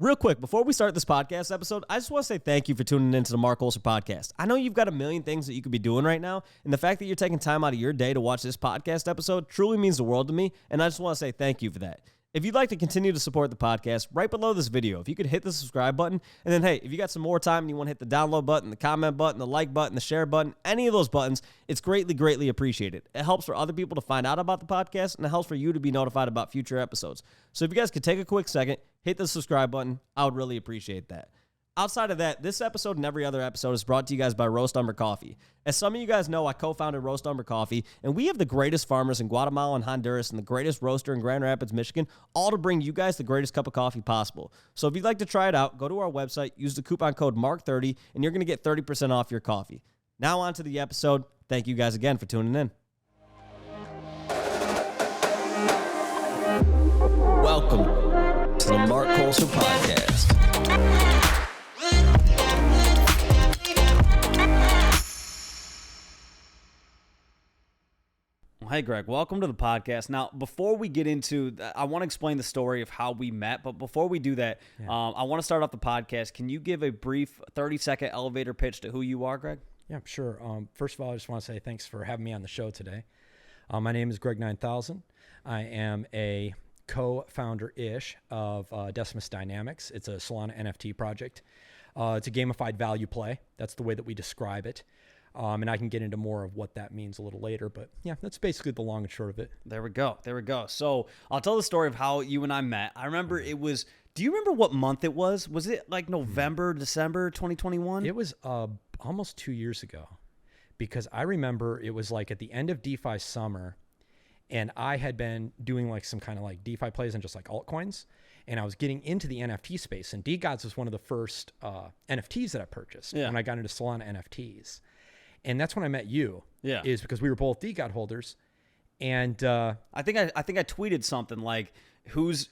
Real quick, before we start this podcast episode, I just want to say thank you for tuning into the Marc Colcer podcast. I know you've got a million things that you could be doing right now, and the fact that you're taking time out of your day to watch this podcast episode truly means the world to me, and I just want to say thank you for that. If you'd like to continue to support the podcast, right below this video, if you could hit the subscribe button, and then, hey, if you got some more time and you want to hit the download button, the comment button, the like button, the share button, any of those buttons, it's greatly, greatly appreciated. It helps for other people to find out about the podcast, and it helps for you to be notified about future episodes. So if you guys could take a quick second, hit the subscribe button, I would really appreciate that. Outside of that, this episode and every other episode is brought to you guys by Roast Umber Coffee. As some of you guys know, I co-founded Roast Umber Coffee, and we have the greatest farmers in Guatemala and Honduras and the greatest roaster in Grand Rapids, Michigan, all to bring you guys the greatest cup of coffee possible. So if you'd like to try it out, go to our website, use the coupon code MARC30, and you're going to get 30% off your coffee. Now on to the episode. Thank you guys again for tuning in. Welcome to the Marc Colcer podcast. Hey, Greg, welcome to the podcast. Now, before we get into, I want to explain the story of how we met, but before we do that, I want to start off the podcast. Can you give a brief 30-second elevator pitch to who you are, Greg? Yeah, sure. First of all, I just want to say thanks for having me on the show today. My name is Greg9000. I am a co-founder-ish of Decimus Dynamics. It's a Solana NFT project. It's a gamified value play. That's the way that we describe it. And I can get into more of what that means a little later. But yeah, that's basically the long and short of it. There we go. There we go. So I'll tell the story of how you and I met. I remember it was, do you remember what month it was? Was it like November, December 2021? It was almost 2 years ago, because I remember it was like at the end of DeFi summer, and I had been doing like some kind of like DeFi plays and just like altcoins. And I was getting into the NFT space, and dgods was one of the first NFTs that I purchased when I got into Solana NFTs. And that's when I met you. Yeah, is because we were both dgod holders, and I think I tweeted something like, "Who's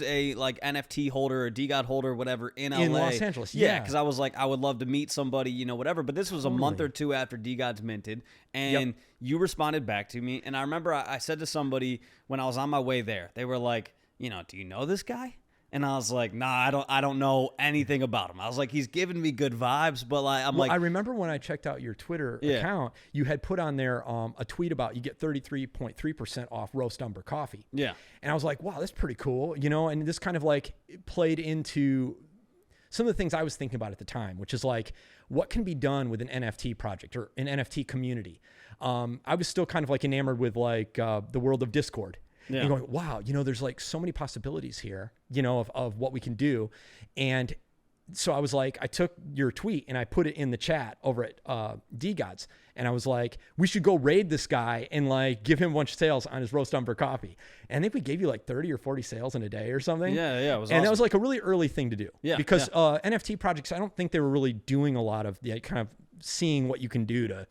a like NFT holder or dgod holder, whatever, in LA, in Los Angeles?" Yeah, because I was like, I would love to meet somebody, you know, whatever. But this was a month or two after dgods minted, and you responded back to me. And I remember I said to somebody when I was on my way there, they were like, you know, do you know this guy? And I was like, nah, I don't know anything about him. I was like, he's giving me good vibes, but like, I remember when I checked out your Twitter account, you had put on there a tweet about you get 33.3% off Roast Umber coffee. Yeah. And I was like, wow, that's pretty cool, you know. And this kind of like played into some of the things I was thinking about at the time, which is like, what can be done with an NFT project or an NFT community? I was still kind of like enamored with like the world of Discord. Yeah. And going, wow, you know, there's like so many possibilities here, you know, of what we can do. And so I was like, I took your tweet and I put it in the chat over at dgods. And I was like, we should go raid this guy and like give him a bunch of sales on his Roast Umber coffee. And I think we gave you like 30 or 40 sales in a day or something. Yeah, it was and awesome. That was like a really early thing to do. Yeah, because NFT projects, I don't think they were really doing a lot of the kind of seeing what you can do to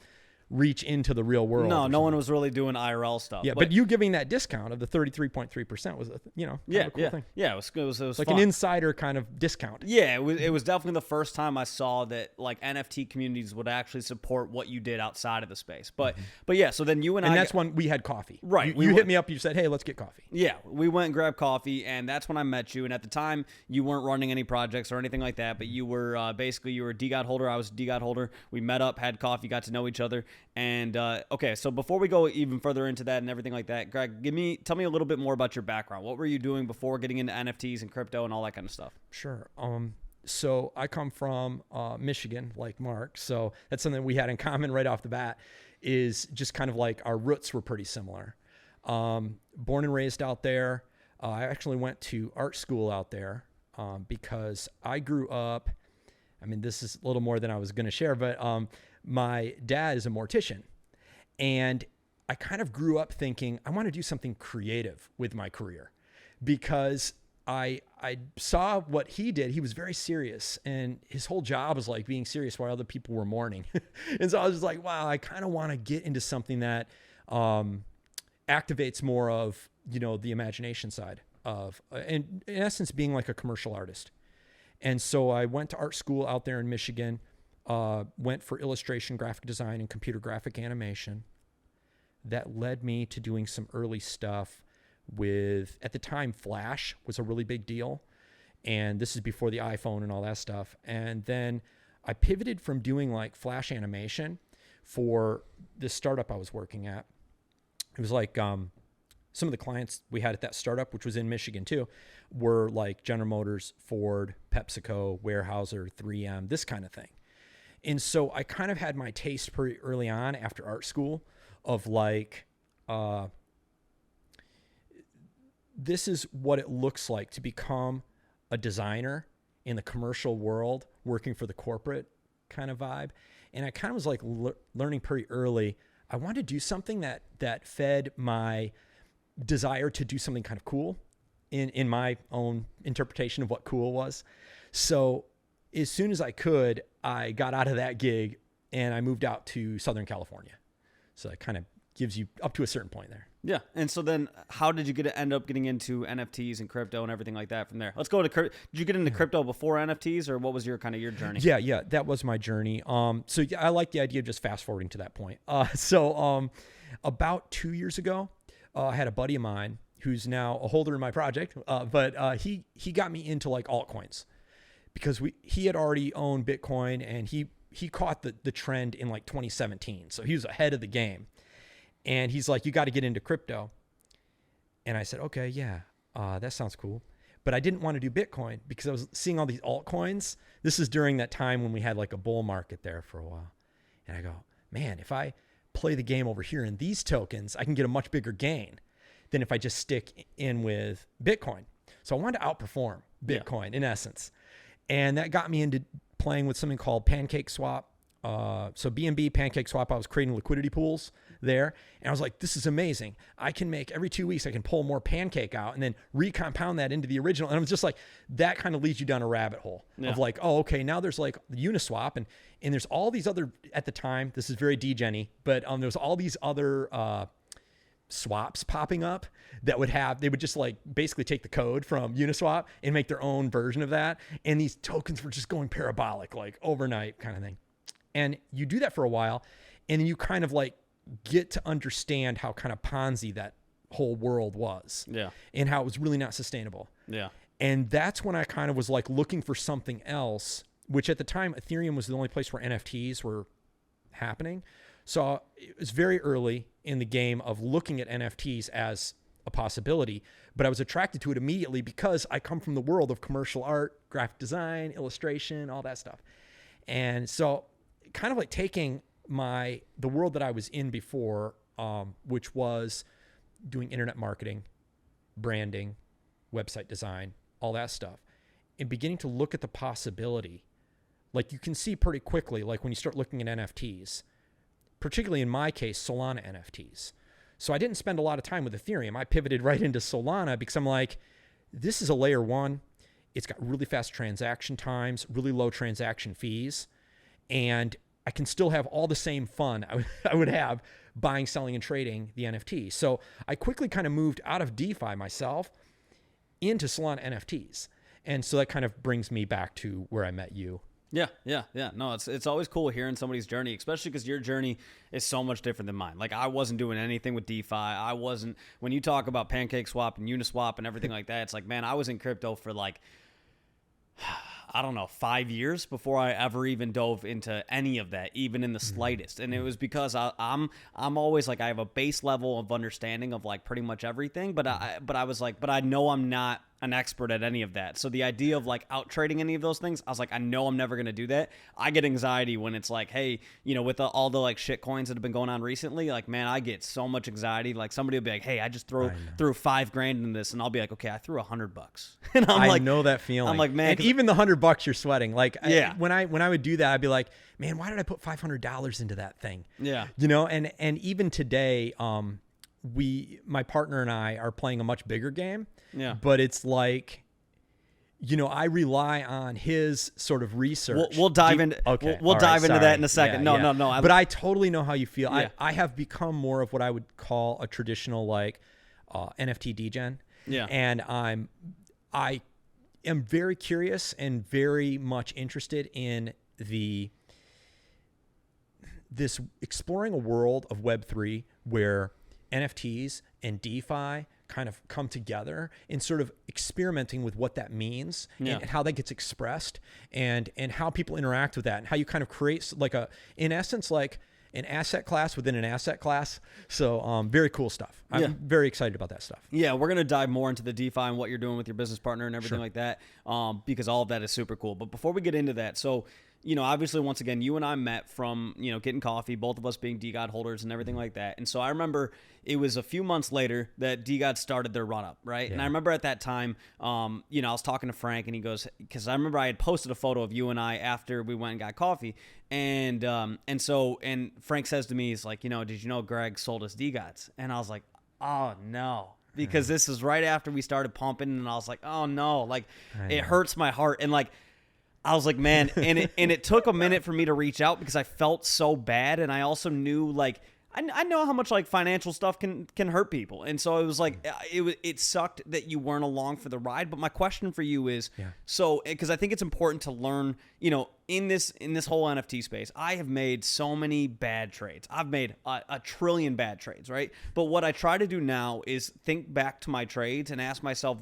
reach into the real world. No one was really doing IRL stuff. Yeah, but you giving that discount of the 33.3% was, you know, kind of a cool thing. Yeah, it was like fun. An insider kind of discount. Yeah, it was definitely the first time I saw that like NFT communities would actually support what you did outside of the space. But yeah, so then you and I, that's when we had coffee. Right. You hit me up, you said, hey, let's get coffee. Yeah, we went and grabbed coffee, and that's when I met you. And at the time, you weren't running any projects or anything like that, but you were basically, you were a dgod holder, I was a dgod holder. We met up, had coffee, got to know each other. And okay, so before we go even further into that and everything like that, Greg, tell me a little bit more about your background. What were you doing before getting into NFTs and crypto and all that kind of stuff? Sure. So I come from Michigan, like Marc. So that's something we had in common right off the bat, is just kind of like our roots were pretty similar. Born and raised out there. I actually went to art school out there because I grew up, I mean, this is a little more than I was going to share, but my dad is a mortician, and I kind of grew up thinking I want to do something creative with my career, because I saw what he did. He was very serious, and his whole job was like being serious while other people were mourning. And so I was just like, wow, I kind of want to get into something that activates more of, you know, the imagination side of, and in essence, being like a commercial artist. And so I went to art school out there in Michigan, went for illustration, graphic design, and computer graphic animation. That led me to doing some early stuff with, at the time, Flash was a really big deal. And this is before the iPhone and all that stuff. And then I pivoted from doing like Flash animation for this startup I was working at. It was like some of the clients we had at that startup, which was in Michigan too, were like General Motors, Ford, PepsiCo, Weyerhaeuser, 3M, this kind of thing. And so I kind of had my taste pretty early on after art school of like, this is what it looks like to become a designer in the commercial world, working for the corporate kind of vibe. And I kind of was like learning pretty early. I wanted to do something that fed my desire to do something kind of cool in my own interpretation of what cool was. So as soon as I could, I got out of that gig and I moved out to Southern California. So it kind of gives you up to a certain point there. Yeah. And so then how did you end up getting into NFTs and crypto and everything like that from there? Let's go to crypto. Did you get into crypto before NFTs, or what was your your journey? Yeah, that was my journey. So yeah, I like the idea of just fast forwarding to that point. About 2 years ago, I had a buddy of mine who's now a holder in my project, but he got me into like altcoins because he had already owned Bitcoin, and he caught the trend in like 2017. So he was ahead of the game. And he's like, you got to get into crypto. And I said, okay, yeah, that sounds cool. But I didn't want to do Bitcoin because I was seeing all these altcoins. This is during that time when we had like a bull market there for a while. And I go, man, if I play the game over here in these tokens, I can get a much bigger gain than if I just stick in with Bitcoin. So I wanted to outperform Bitcoin in essence. And that got me into playing with something called Pancake Swap. So BNB, Pancake Swap, I was creating liquidity pools there. And I was like, this is amazing. I can make every 2 weeks, I can pull more Pancake out and then recompound that into the original. And I was just like, that kind of leads you down a rabbit hole of like, oh, okay, now there's like the Uniswap and there's all these other, at the time, this is very degen-y, but there's all these other swaps popping up that they would just like basically take the code from Uniswap and make their own version of that. And these tokens were just going parabolic, like overnight kind of thing. And you do that for a while, and then you kind of like get to understand how kind of Ponzi that whole world was. Yeah. And how it was really not sustainable. Yeah. And that's when I kind of was like looking for something else, which at the time, Ethereum was the only place where NFTs were happening. So it was very early in the game of looking at NFTs as a possibility, but I was attracted to it immediately because I come from the world of commercial art, graphic design, illustration, all that stuff. And so kind of like taking the world that I was in before, which was doing internet marketing, branding, website design, all that stuff, and beginning to look at the possibility. Like you can see pretty quickly, like when you start looking at NFTs, particularly in my case, Solana NFTs. So I didn't spend a lot of time with Ethereum. I pivoted right into Solana because I'm like, this is a layer one. It's got really fast transaction times, really low transaction fees, and I can still have all the same fun I would have buying, selling, and trading the NFT. So I quickly kind of moved out of DeFi myself into Solana NFTs. And so that kind of brings me back to where I met you. Yeah. No, it's always cool hearing somebody's journey, especially because your journey is so much different than mine. Like I wasn't doing anything with DeFi. When you talk about Pancake Swap and Uniswap and everything like that, it's like, man, I was in crypto for like, I don't know, 5 years before I ever even dove into any of that, even in the slightest. And it was because I'm always like, I have a base level of understanding of like pretty much everything, but I was like, but I know I'm not an expert at any of that. So the idea of like out trading any of those things, I was like, I know I'm never going to do that. I get anxiety when it's like, hey, with all the like shit coins that have been going on recently, like, man, I get so much anxiety. Like somebody will be like, hey, I just threw $5,000 in this. And I'll be like, okay, I threw $100. And I know that feeling. I'm like, man, and even the $100 you're sweating. Like when I would do that, I'd be like, man, why did I put $500 into that thing? Yeah. And even today, my partner and I are playing a much bigger game. Yeah. But it's like, I rely on his sort of research. We'll dive into we'll dive into that in a second. No. But I totally know how you feel. Yeah. I have become more of what I would call a traditional like NFT degen. Yeah. And I am very curious and very much interested in this exploring a world of Web3 where NFTs and DeFi kind of come together and sort of experimenting with what that means and how that gets expressed and how people interact with that and how you kind of create like in essence, like an asset class within an asset class. So very cool stuff. I'm very excited about that stuff. Yeah, we're going to dive more into the DeFi and what you're doing with your business partner and everything like that, because all of that is super cool. But before we get into that, so, obviously, once again, you and I met from, getting coffee, both of us being DGOD holders and everything like that. And so I remember it was a few months later that DGOD started their run-up, right? Yeah. And I remember at that time, I was talking to Frank, and he goes, because I remember I had posted a photo of you and I after we went and got coffee. And Frank says to me, he's like, did you know Greg sold us DGODs? And I was like, oh, no. Because this is right after we started pumping, and I was like, oh, no. Like, it hurts my heart. And, like, I was like, man, and it took a minute for me to reach out because I felt so bad, and I also knew, like, I know how much, like, financial stuff can hurt people, and so it was like it sucked that you weren't along for the ride. But my question for you is, so because I think it's important to learn, in this whole NFT space, I have made so many bad trades. I've made a trillion bad trades, right? But what I try to do now is think back to my trades and ask myself,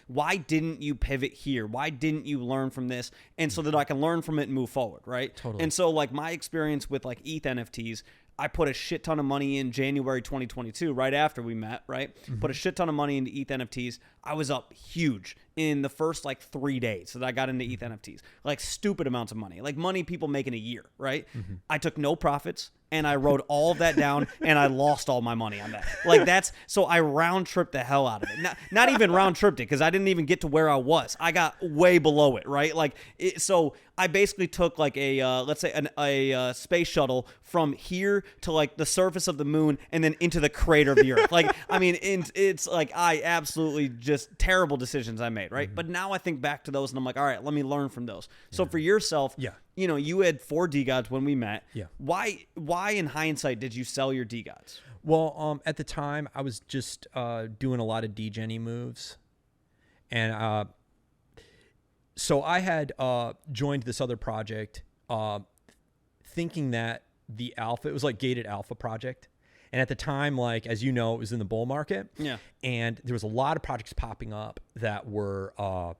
why didn't you pivot here? Why didn't you learn from this? And so that I can learn from it and move forward, right? Totally. And so, like, my experience with, like, ETH NFTs, I put a shit ton of money in January 2022, right after we met, right? Put a shit ton of money into ETH NFTs. I was up huge in the first, like, 3 days that I got into ETH NFTs. Like, stupid amounts of money. Like, money people make in a year, right? I took no profits, and I wrote all of that down, and I lost all my money on that. Like, so I round-tripped the hell out of it. Not even round-tripped it, because I didn't even get to where I was. I got way below it, right? Like, so I basically took, like, let's say a space shuttle from here to, like, the surface of the moon and then into the crater of the earth. Like, I mean, it's like I absolutely just terrible decisions I made, right? But now I think back to those, and I'm like, all right, let me learn from those. So for yourself, you had 4 DGODs when we met. Yeah. Why in hindsight did you sell your DGODs? Well, at the time I was just doing a lot of degen moves, and so I had joined this other project, thinking that the alpha, it was like gated alpha project. And at the time, like, as you know, it was in the bull market. Yeah. And there was a lot of projects popping up that were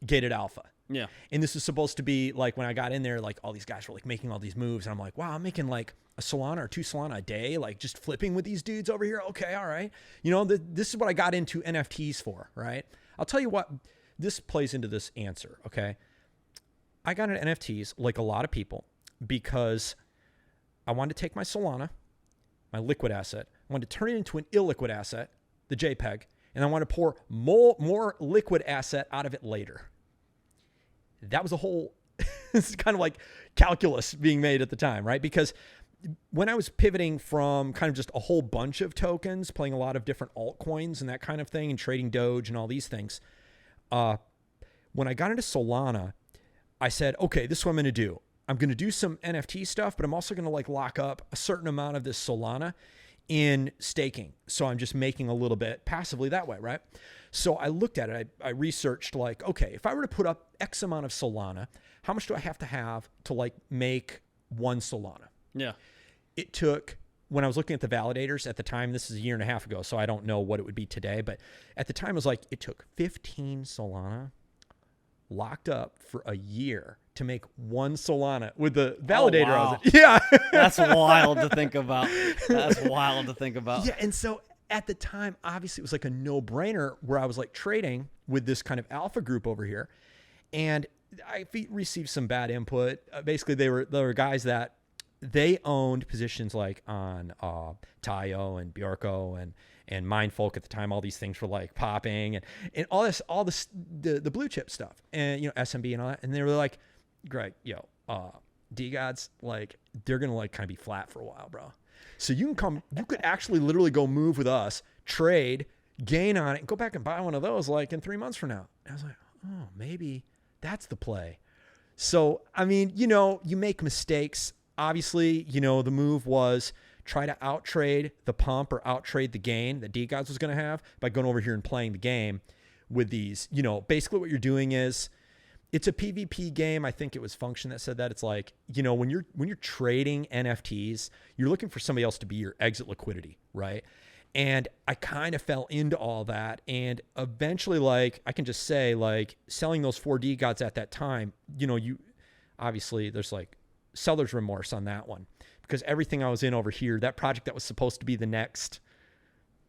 gated alpha. Yeah. And this is supposed to be like, when I got in there, like, all these guys were like making all these moves. And I'm like, wow, I'm making like a Solana or 2 Solana a day, like just flipping with these dudes over here. Okay. All right. This is what I got into NFTs for, right? I'll tell you what, this plays into this answer. Okay. I got into NFTs like a lot of people because I wanted to take my Solana, my liquid asset, I wanted to turn it into an illiquid asset, the JPEG, and I wanted to pour more liquid asset out of it later. That was a whole, it's kind of like calculus being made at the time, right? Because when I was pivoting from kind of just a whole bunch of tokens, playing a lot of different altcoins and that kind of thing, and trading Doge and all these things, when I got into Solana, I said, okay, this is what I'm going to do. I'm going to do some NFT stuff, but I'm also going to like lock up a certain amount of this Solana in staking. So I'm just making a little bit passively that way, right? So I looked at it. I researched like, okay, if I were to put up X amount of Solana, how much do I have to like make 1 Solana? Yeah. It took, when I was looking at the validators at the time, this is a year and a half ago, so I don't know what it would be today, but at the time it was like, it took 15 Solana locked up for a year to make 1 Solana with the validator. Oh, wow. I was like, yeah. That's wild to think about. That's wild to think about. Yeah. And so at the time, obviously it was like a no-brainer where I was like trading with this kind of alpha group over here. And I received some bad input. Basically there were guys that they owned positions like on Tayo and Bjorko and Mindfolk at the time. All these things were like popping and all this the blue chip stuff and SMB and all that. And they were like, Greg, DGODs, like, they're gonna like kind of be flat for a while, bro. So you could actually literally go move with us, trade, gain on it, and go back and buy one of those like in 3 months from now. And I was like, oh, maybe that's the play. So I mean, you make mistakes. Obviously, the move was try to outtrade the pump or outtrade the gain that DGODs was going to have by going over here and playing the game with these. Basically what you're doing is, it's a PvP game. I think it was Function that said that. It's like, when you're trading NFTs, you're looking for somebody else to be your exit liquidity, right? And I kind of fell into all that. And eventually, like, I can just say, like, selling those 4D gods at that time, you know, obviously there's like seller's remorse on that one, because everything I was in over here, that project that was supposed to be the next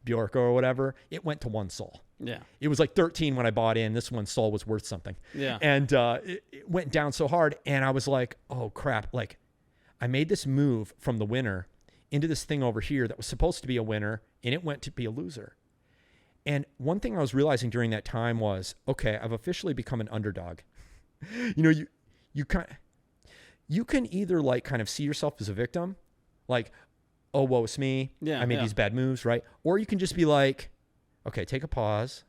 Bjork or whatever, it went to 1 sol. Yeah. It was like 13 when I bought in. This 1 sol was worth something. Yeah. And it went down so hard. And I was like, oh crap. Like, I made this move from the winner into this thing over here that was supposed to be a winner, and it went to be a loser. And one thing I was realizing during that time was, okay, I've officially become an underdog. You know, you can either like kind of see yourself as a victim, like, oh, woe is me. Yeah, I made these bad moves, right? Or you can just be like, okay, take a pause.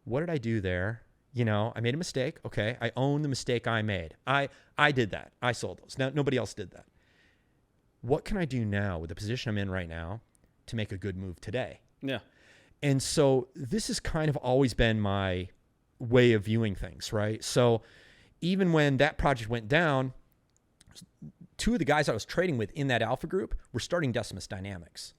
What did I do there? You know, I made a mistake. Okay, I own the mistake I made. I did that. I sold those. Now, nobody else did that. What can I do now with the position I'm in right now to make a good move today? Yeah. And so this has kind of always been my way of viewing things, right? So even when that project went down, 2 of the guys I was trading with in that alpha group were starting Decimus Dynamics.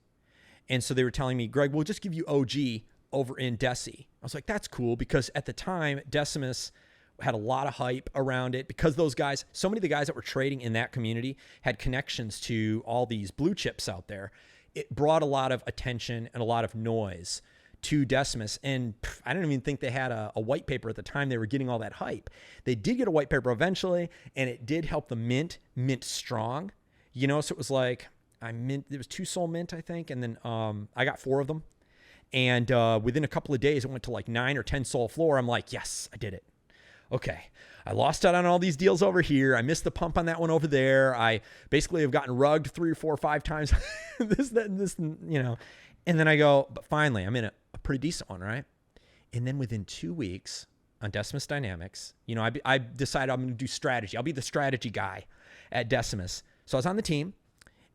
And so they were telling me, Greg, we'll just give you OG over in Deci. I was like, that's cool, because at the time, Decimus had a lot of hype around it, because those guys, so many of the guys that were trading in that community had connections to all these blue chips out there. It brought a lot of attention and a lot of noise to Decimus. And I don't even think they had a white paper at the time they were getting all that hype. They did get a white paper eventually, and it did help the mint strong. You know, so it was like, it was 2 sol mint, I think. And then I got 4 of them. And within a couple of days, it went to like 9 or 10 sol floor. I'm like, yes, I did it. Okay, I lost out on all these deals over here. I missed the pump on that one over there. I basically have gotten rugged 3 or 4 or 5 times. this, you know. And then I go, but finally, I'm in a pretty decent one, right? And then within 2 weeks on Decimus Dynamics, you know, I decided I'm going to do strategy. I'll be the strategy guy at Decimus. So I was on the team,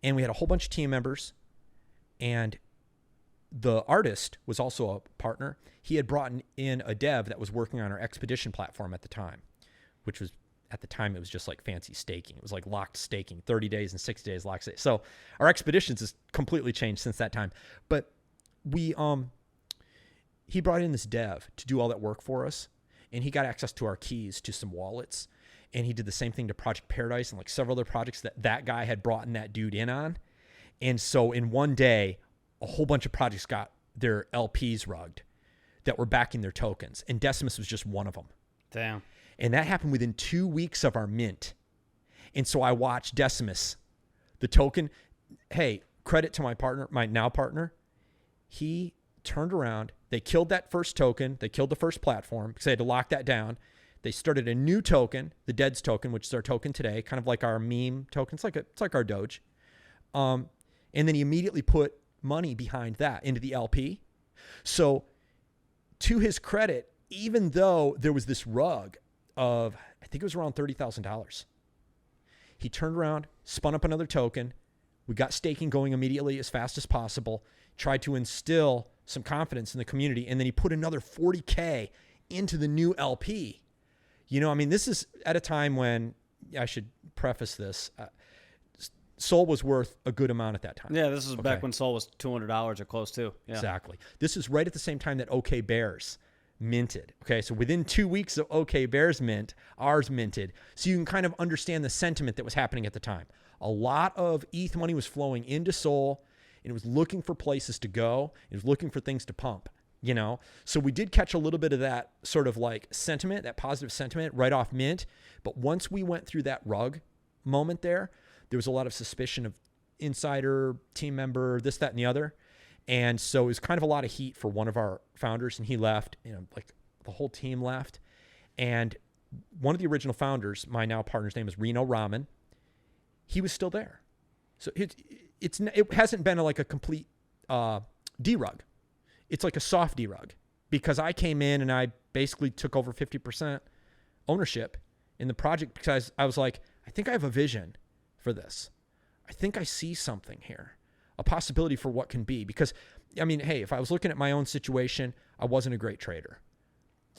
and we had a whole bunch of team members, and the artist was also a partner. He had brought in a dev that was working on our expedition platform at the time, which was, at the time, it was just like fancy staking. It was like locked staking, 30 days and 60 days locked staking. So our expeditions has completely changed since that time. But he brought in this dev to do all that work for us, and he got access to our keys to some wallets. And he did the same thing to Project Paradise and like several other projects that guy had brought in that dude in on. And so in one day, a whole bunch of projects got their LPs rugged that were backing their tokens. And Decimus was just one of them. Damn. And that happened within 2 weeks of our mint. And so I watched Decimus, the token. Hey, credit to my partner, my now partner. He turned around. They killed that first token. They killed the first platform because they had to lock that down. They started a new token, the Dead's token, which is our token today, kind of like our meme token. It's like our Doge. And then he immediately put money behind that into the LP. So to his credit, even though there was this rug of, I think it was around $30,000, he turned around, spun up another token. We got staking going immediately as fast as possible, tried to instill some confidence in the community, and then he put another 40K into the new LP. You know, I mean, this is at a time when, I should preface this, Sol was worth a good amount at that time. Yeah, this is back when Sol was $200 or close to. Yeah. Exactly. This is right at the same time that OK Bears minted. Okay, so within 2 weeks of OK Bears mint, ours minted. So you can kind of understand the sentiment that was happening at the time. A lot of ETH money was flowing into Sol, and it was looking for places to go. It was looking for things to pump, you know? So we did catch a little bit of that sort of like sentiment, that positive sentiment right off mint. But once we went through that rug moment there was a lot of suspicion of insider, team member, this, that, and the other. And so it was kind of a lot of heat for one of our founders, and he left, you know, like the whole team left. And one of the original founders, my now partner's name is Reno Raman. He was still there. So it hasn't been like a complete derug. It's like a soft derug, because I came in and I basically took over 50% ownership in the project, because I was like, I think I have a vision for this. I think I see something here, a possibility for what can be. Because, I mean, hey, if I was looking at my own situation, I wasn't a great trader.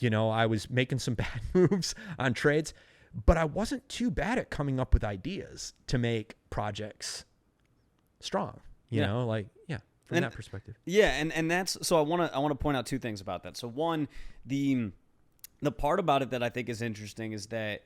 You know, I was making some bad moves on trades, but I wasn't too bad at coming up with ideas to make projects strong. You know, like, yeah. from that perspective. Yeah, and that's so I want to point out two things about that. So one, the part about it that I think is interesting is that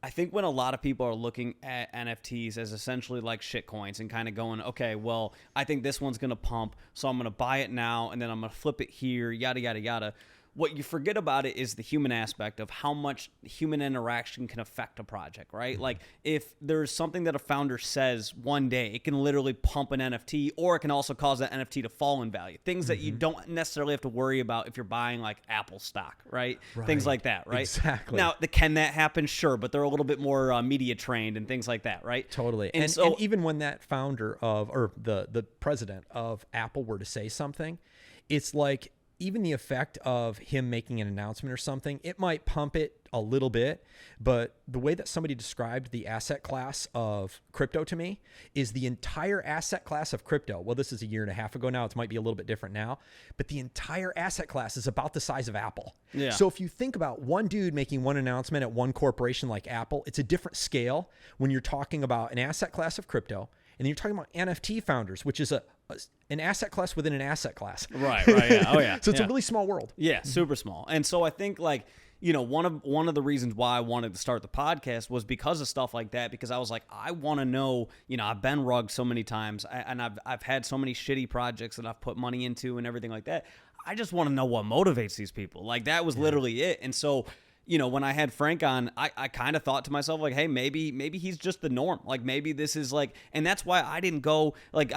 I think when a lot of people are looking at NFTs as essentially like shit coins and kind of going, okay, well, I think this one's going to pump, so I'm going to buy it now and then I'm going to flip it here, yada, yada, yada. What you forget about it is the human aspect of how much human interaction can affect a project, right? Like if there's something that a founder says one day, it can literally pump an NFT, or it can also cause that NFT to fall in value. Things that you don't necessarily have to worry about if you're buying like Apple stock, right? Things like that, right? Exactly. Now, can that happen? Sure, but they're a little bit more media trained and things like that, right? Totally. And even when that founder or the president of Apple were to say something, it's like, even the effect of him making an announcement or something, it might pump it a little bit, but the way that somebody described the asset class of crypto to me is the entire asset class of crypto. Well, this is a year and a half ago now. It might be a little bit different now, but the entire asset class is about the size of Apple. Yeah. So if you think about one dude making one announcement at one corporation like Apple, it's a different scale when you're talking about an asset class of crypto. And then you're talking about NFT Founders, which is an asset class within an asset class. Right. Yeah. Oh, yeah. So it's a really small world. Yeah, super small. And so I think like, you know, one of the reasons why I wanted to start the podcast was because of stuff like that, because I was like, I want to know, you know, I've been rugged so many times and I've had so many shitty projects that I've put money into and everything like that. I just want to know what motivates these people. Like that was literally it. And so, you know, when I had Frank on, I kind of thought to myself, like, hey, maybe he's just the norm. Like, maybe this is like, and that's why I didn't go, like,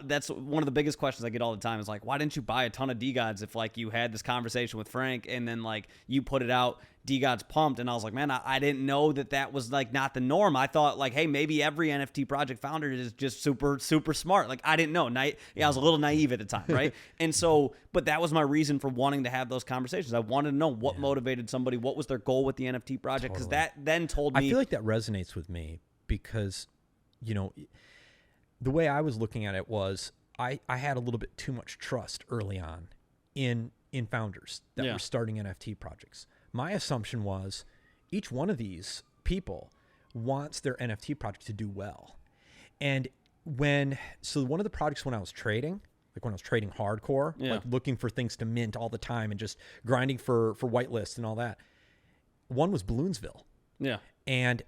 that's one of the biggest questions I get all the time is like, why didn't you buy a ton of DGods if like you had this conversation with Frank and then like you put it out, DGods pumped, and I was like, man, I didn't know that was like not the norm. I thought like, hey, maybe every NFT project founder is just super, super smart. Like I didn't know. I was a little naive at the time, right? And so, but that was my reason for wanting to have those conversations. I wanted to know what motivated somebody, what was their goal with the NFT project, because that then told me. I feel like that resonates with me because, you know, the way I was looking at it was I had a little bit too much trust early on in founders that were starting NFT projects. My assumption was each one of these people wants their NFT project to do well. And so one of the projects when I was trading hardcore, like looking for things to mint all the time and just grinding for whitelists and all that, one was Balloonsville. Yeah. And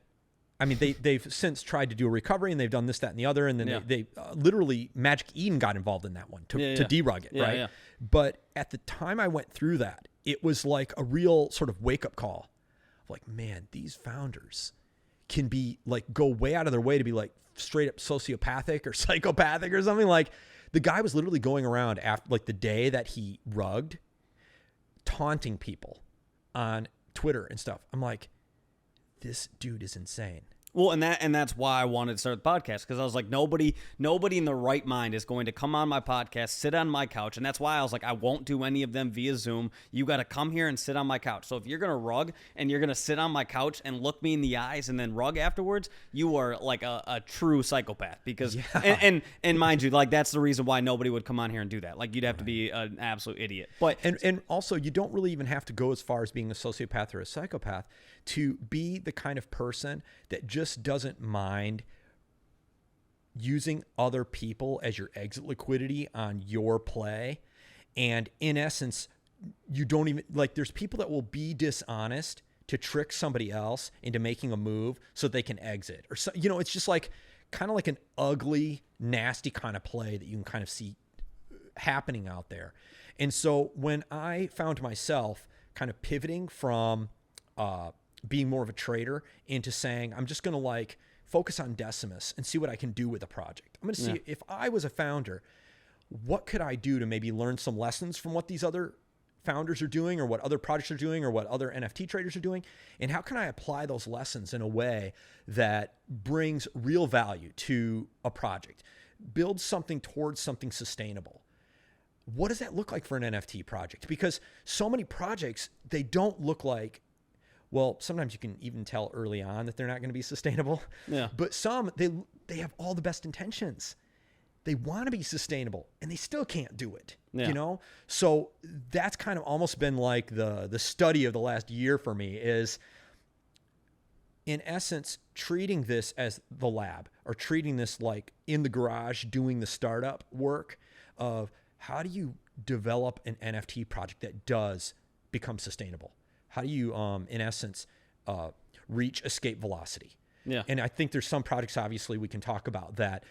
I mean, they've since tried to do a recovery and they've done this, that, and the other. And then they literally Magic Eden got involved in that one to derug it, right? Yeah. But at the time I went through that, it was like a real sort of wake up call of like, man, these founders can be like, go way out of their way to be like straight up sociopathic or psychopathic or something. Like the guy was literally going around after like the day that he rugged, taunting people on Twitter and stuff. I'm like, this dude is insane. Well, and that's why I wanted to start the podcast, because I was like, nobody in their right mind is going to come on my podcast, sit on my couch, and that's why I was like, I won't do any of them via Zoom. You got to come here and sit on my couch. So if you're gonna rug and you're gonna sit on my couch and look me in the eyes and then rug afterwards, you are like a true psychopath. Because and mind you, like that's the reason why nobody would come on here and do that. Like you'd have to be an absolute idiot. But and also you don't really even have to go as far as being a sociopath or a psychopath to be the kind of person that just doesn't mind using other people as your exit liquidity on your play. And in essence, you don't even like, there's people that will be dishonest to trick somebody else into making a move so they can exit, or so, you know, it's just like kind of like an ugly, nasty kind of play that you can kind of see happening out there. And so when I found myself kind of pivoting from, being more of a trader into saying, I'm just going to like focus on Decimus and see what I can do with a project. I'm going to see if I was a founder, what could I do to maybe learn some lessons from what these other founders are doing or what other projects are doing or what other NFT traders are doing? And how can I apply those lessons in a way that brings real value to a project, build something towards something sustainable? What does that look like for an NFT project? Because so many projects, they don't look like, well, sometimes you can even tell early on that they're not going to be sustainable. Yeah. But some, they have all the best intentions. They want to be sustainable and they still can't do it, you know? So that's kind of almost been like the study of the last year for me is, in essence, treating this as the lab or treating this like in the garage doing the startup work of how do you develop an NFT project that does become sustainable? How do you, in essence, reach escape velocity? Yeah. And I think there's some projects, obviously, we can talk about that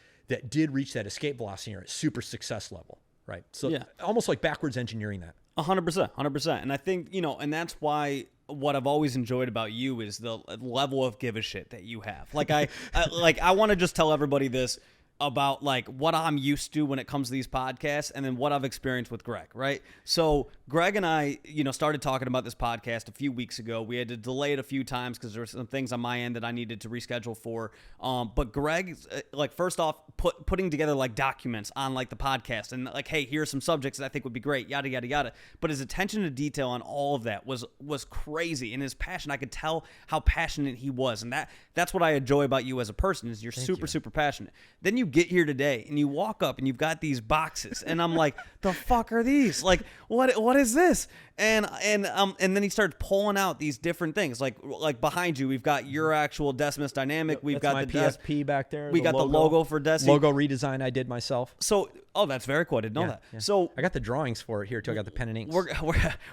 did reach that escape velocity or super success level, right? So almost like backwards engineering that. 100%. And I think, and that's why what I've always enjoyed about you is the level of give a shit that you have. Like I want to just tell everybody this about like what I'm used to when it comes to these podcasts and then what I've experienced with Greg, right? So Greg and I, started talking about this podcast a few weeks ago. We had to delay it a few times because there were some things on my end that I needed to reschedule for. But Greg, like first off, putting together like documents on like the podcast and like, hey, here are some subjects that I think would be great, yada, yada, yada. But his attention to detail on all of that was crazy. And his passion, I could tell how passionate he was. And that's what I enjoy about you as a person is you're super passionate. Then you get here today and you walk up and you've got these boxes and I'm like, the fuck are these? Like, what is this? And then he started pulling out these different things. Like behind you, we've got your actual Decimus Dynamic. We've got my the PSP back there. We got the logo for Deci. Logo redesign I did myself. So, that's very cool. I didn't know that. Yeah. So I got the drawings for it here too. I got the pen and inks.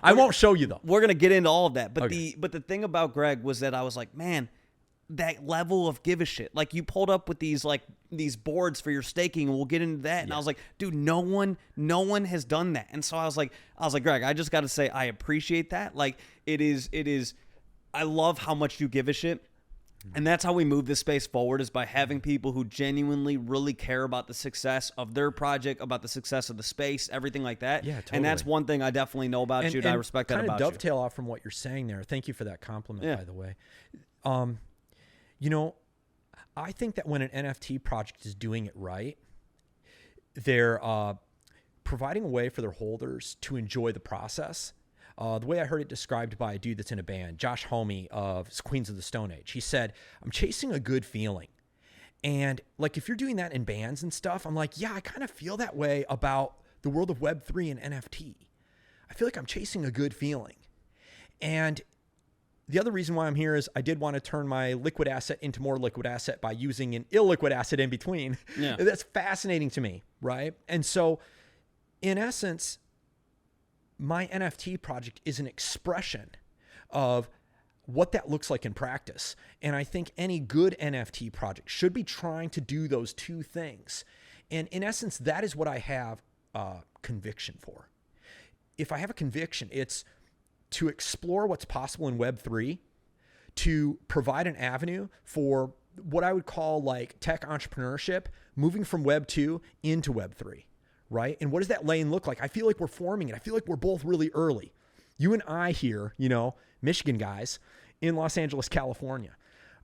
I won't show you though. We're gonna get into all of that. But okay. but the thing about Greg was that I was like, man, that level of give a shit. Like you pulled up with these boards for your staking, and we'll get into that. And I was like, dude, no one has done that. And so I was like, Greg, I just got to say, I appreciate that. Like it is. I love how much you give a shit. And that's how we move this space forward is by having people who genuinely really care about the success of their project, about the success of the space, everything like that. Yeah, totally. And that's one thing I definitely know about you, and I respect that about you. Kind of dovetail off from what you're saying there. Thank you for that compliment, by the way. I think that when an NFT project is doing it right, they're providing a way for their holders to enjoy the process. The way I heard it described by a dude that's in a band, Josh Homme of Queens of the Stone Age, he said, I'm chasing a good feeling. And like, if you're doing that in bands and stuff, I'm like, yeah, I kind of feel that way about the world of Web3 and NFT. I feel like I'm chasing a good feeling. And the other reason why I'm here is I did want to turn my liquid asset into more liquid asset by using an illiquid asset in between. Yeah. That's fascinating to me, right? And so, in essence, my NFT project is an expression of what that looks like in practice. And I think any good NFT project should be trying to do those two things. And in essence, that is what I have conviction for. If I have a conviction, it's to explore what's possible in Web3, to provide an avenue for what I would call like tech entrepreneurship, moving from Web 2 into Web 3, right? And what does that lane look like? I feel like we're forming it. I feel like we're both really early. You and I here, Michigan guys in Los Angeles, California,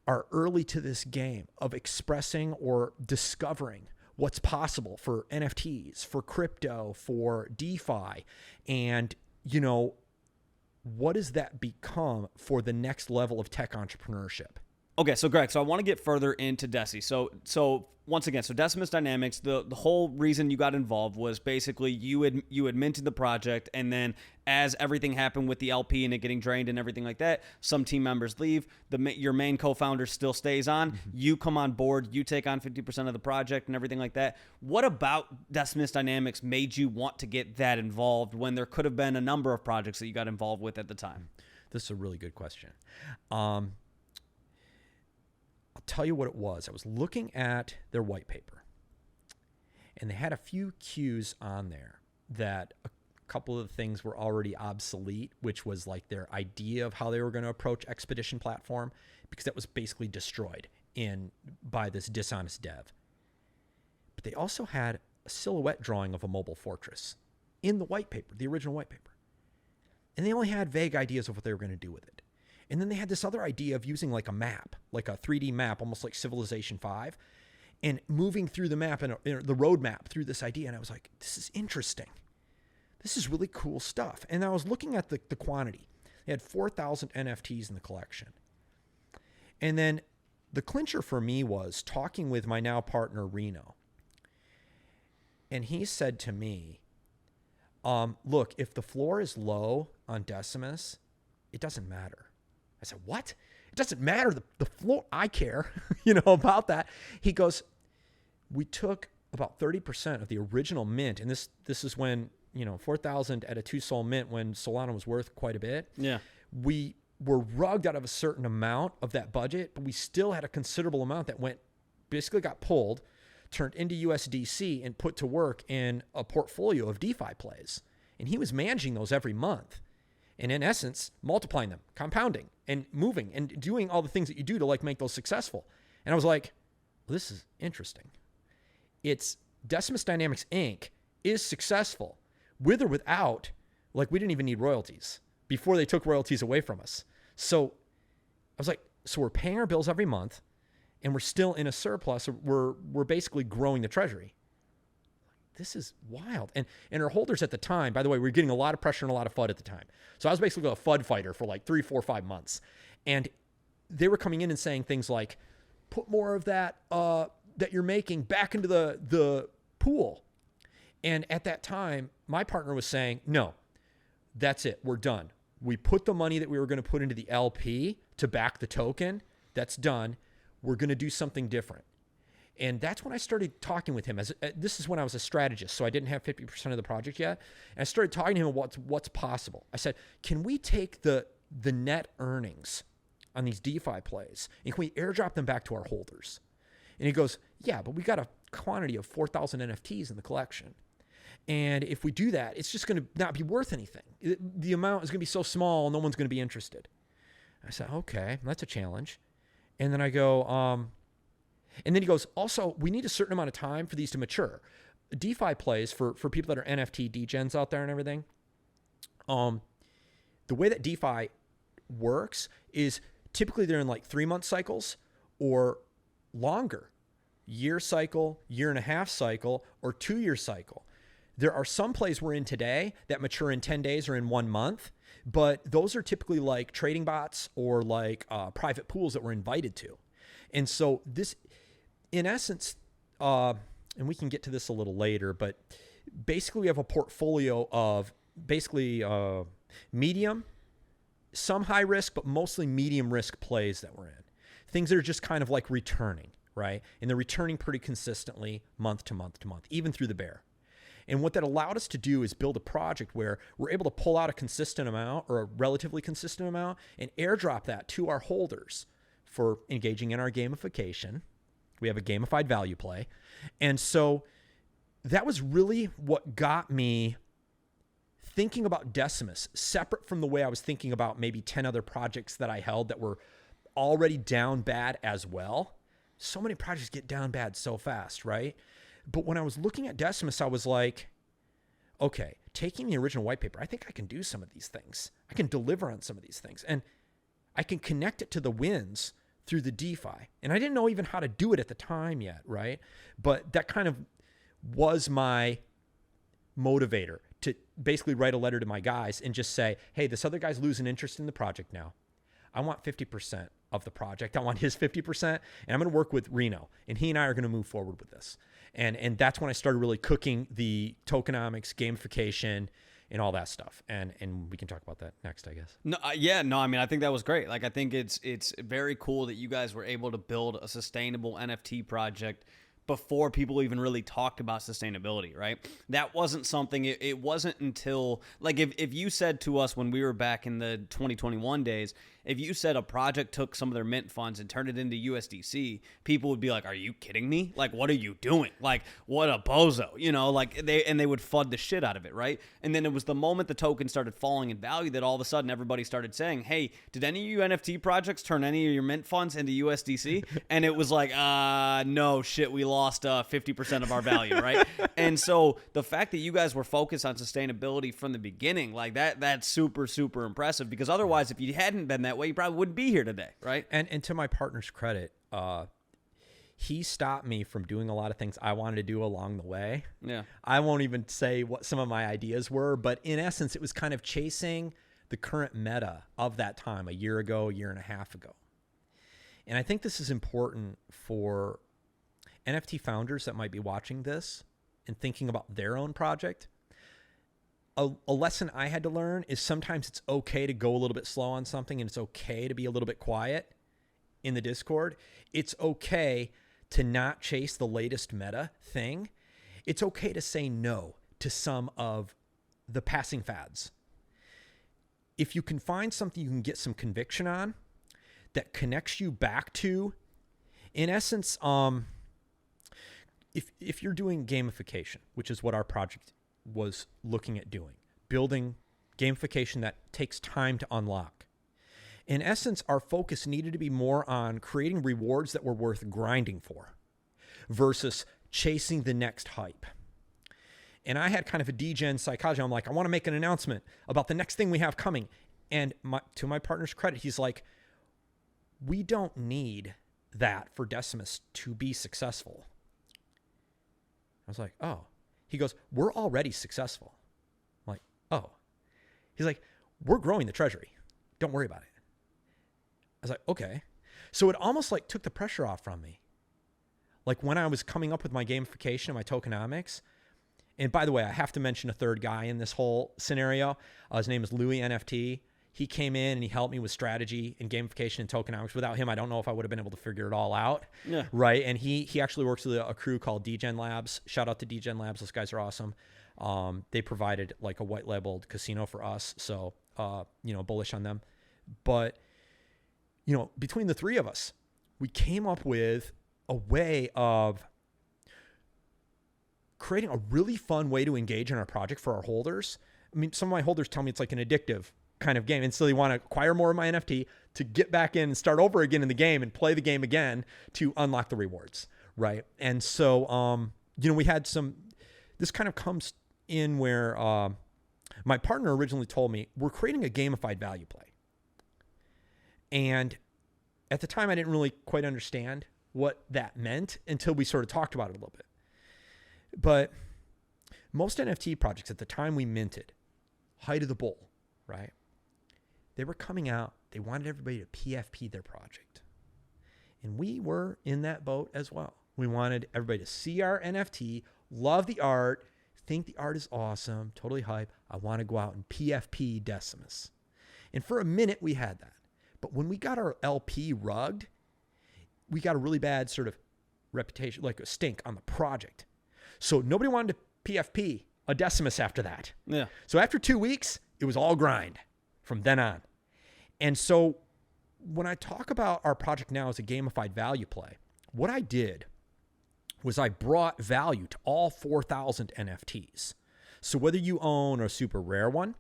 are early to this game of expressing or discovering what's possible for NFTs, for crypto, for DeFi, and, what does that become for the next level of tech entrepreneurship? Okay, so Greg, so I want to get further into Deci. So once again, so Decimus Dynamics, the whole reason you got involved was basically you had minted the project, and then as everything happened with the LP and it getting drained and everything like that, some team members leave. Your main co-founder still stays on. Mm-hmm. You come on board. You take on 50% of the project and everything like that. What about Decimus Dynamics made you want to get that involved when there could have been a number of projects that you got involved with at the time? This is a really good question. I'll tell you what it was. I was looking at their white paper, and they had a few cues on there that a couple of the things were already obsolete, which was like their idea of how they were going to approach Expedition platform, because that was basically destroyed by this dishonest dev. But they also had a silhouette drawing of a mobile fortress in the white paper, the original white paper. And they only had vague ideas of what they were going to do with it. And then they had this other idea of using like a map, like a 3D map, almost like Civilization 5, and moving through the map and the roadmap through this idea. And I was like, this is interesting. This is really cool stuff. And I was looking at the quantity. They had 4,000 NFTs in the collection. And then the clincher for me was talking with my now partner, Reno. And he said to me, look, if the floor is low on Decimus, it doesn't matter. I said, what? It doesn't matter. The floor, I care, about that. He goes, we took about 30% of the original mint, and this is when, 4,000 at a 2-sol mint when Solana was worth quite a bit. Yeah. We were rugged out of a certain amount of that budget, but we still had a considerable amount that basically got pulled, turned into USDC and put to work in a portfolio of DeFi plays. And he was managing those every month. And in essence, multiplying them, compounding and moving and doing all the things that you do to like make those successful. And I was like, well, this is interesting. It's Decimus Dynamics Inc. is successful with or without, like we didn't even need royalties before they took royalties away from us. So I was like, so we're paying our bills every month and we're still in a surplus. We're basically growing the treasury. This is wild. And our holders at the time, by the way, we were getting a lot of pressure and a lot of FUD at the time. So I was basically a FUD fighter for like 3, 4, 5 months. And they were coming in and saying things like, put more of that that you're making back into the pool. And at that time, my partner was saying, no, that's it. We're done. We put the money that we were going to put into the LP to back the token. That's done. We're going to do something different. And that's when I started talking with him. This is when I was a strategist, so I didn't have 50% of the project yet. And I started talking to him about what's possible. I said, can we take the net earnings on these DeFi plays and can we airdrop them back to our holders? And he goes, yeah, but we got a quantity of 4,000 NFTs in the collection. And if we do that, it's just going to not be worth anything. The amount is going to be so small, no one's going to be interested. I said, okay, that's a challenge. And then I go, and then he goes, also, we need a certain amount of time for these to mature. DeFi plays for people that are NFT degens out there and everything. The way that DeFi works is typically they're in like 3-month cycles or longer, year cycle, 1.5-year cycle, or 2-year cycle. There are some plays we're in today that mature in 10 days or in 1 month, but those are typically like trading bots or like private pools that we're invited to. And so this, in essence, and we can get to this a little later, but basically we have a portfolio of basically medium, some high risk, but mostly medium risk plays that we're in. Things that are just kind of like returning, right? And they're returning pretty consistently month to month to month, even through the bear. And what that allowed us to do is build a project where we're able to pull out a consistent amount or a relatively consistent amount and airdrop that to our holders for engaging in our gamification. We have a gamified value play. And so that was really what got me thinking about Decimus, separate from the way I was thinking about maybe 10 other projects that I held that were already down bad as well. So many projects get down bad so fast, right? But when I was looking at Decimus, I was like, okay, taking the original white paper, I think I can do some of these things. I can deliver on some of these things. And I can connect it to the wins through the DeFi. And I didn't know even how to do it at the time yet, right? But that kind of was my motivator to basically write a letter to my guys and just say, hey, this other guy's losing interest in the project now. I want 50% of the project. I want his 50%. And I'm going to work with Reno. And he and I are going to move forward with this. And that's when I started really cooking the tokenomics, gamification, and all that stuff. And we can talk about that next, I guess. No, I mean, I think that was great. Like, I think it's very cool that you guys were able to build a sustainable NFT project before people even really talked about sustainability, right? That wasn't something, it wasn't until, like, if you said to us when we were back in the 2021 days, if you said a project took some of their mint funds and turned it into USDC, people would be like, are you kidding me? Like, what are you doing? Like, what a bozo, like they would FUD the shit out of it, right? And then it was the moment the token started falling in value that all of a sudden everybody started saying, hey, did any of you NFT projects turn any of your mint funds into USDC? And it was like, no, shit, we lost 50% of our value, right? And so the fact that you guys were focused on sustainability from the beginning, like that's super, super impressive, because otherwise, if you hadn't been that way, you probably wouldn't be here today, right? And to my partner's credit, he stopped me from doing a lot of things I wanted to do along the way. Yeah. I won't even say what some of my ideas were, but in essence, it was kind of chasing the current meta of that time, a year ago, 1.5 years ago. And I think this is important for NFT founders that might be watching this and thinking about their own project. A lesson I had to learn is sometimes it's okay to go a little bit slow on something, and it's okay to be a little bit quiet in the Discord. It's okay to not chase the latest meta thing it's okay to say no to some of the passing fads. If you can find something you can get some conviction on that connects you back to, in essence, if you're doing gamification, which is what our project was looking at doing, building gamification that takes time to unlock. In essence, our focus needed to be more on creating rewards that were worth grinding for versus chasing the next hype. And I had kind of a degen psychology. I'm like, I want to make an announcement about the next thing we have coming. And to my partner's credit, he's like, we don't need that for Decimus to be successful. I was like, oh. He goes, we're already successful. I'm like, oh. He's like, we're growing the treasury. Don't worry about it. I was like, okay. So it almost like took the pressure off from me. Like when I was coming up with my gamification and my tokenomics. And by the way, I have to mention a third guy in this whole scenario. His name is Louis NFT. He came in and he helped me with strategy and gamification and tokenomics. Without him, I don't know if I would have been able to figure it all out. Yeah. Right. And he actually works with a crew called dgen Labs. Shout out to dgen Labs. Those guys are awesome. They provided like a white labeled casino for us. So, bullish on them. But, between the three of us, we came up with a way of creating a really fun way to engage in our project for our holders. I mean, some of my holders tell me it's like an addictive kind of game. And so they want to acquire more of my NFT to get back in and start over again in the game and play the game again to unlock the rewards. Right. And so, we had this kind of comes in where my partner originally told me we're creating a gamified value play. And at the time, I didn't really quite understand what that meant until we sort of talked about it a little bit. But most NFT projects at the time we minted, height of the bull, right? They were coming out. They wanted everybody to PFP their project. And we were in that boat as well. We wanted everybody to see our NFT, love the art, think the art is awesome, totally hype. I want to go out and PFP Decimus. And for a minute, we had that. But when we got our LP rugged, we got a really bad sort of reputation, like a stink on the project. So nobody wanted to PFP a Decimus after that. Yeah. So after 2 weeks, it was all grind from then on. And so when I talk about our project now as a gamified value play, what I did was I brought value to all 4,000 NFTs. So whether you own a super rare one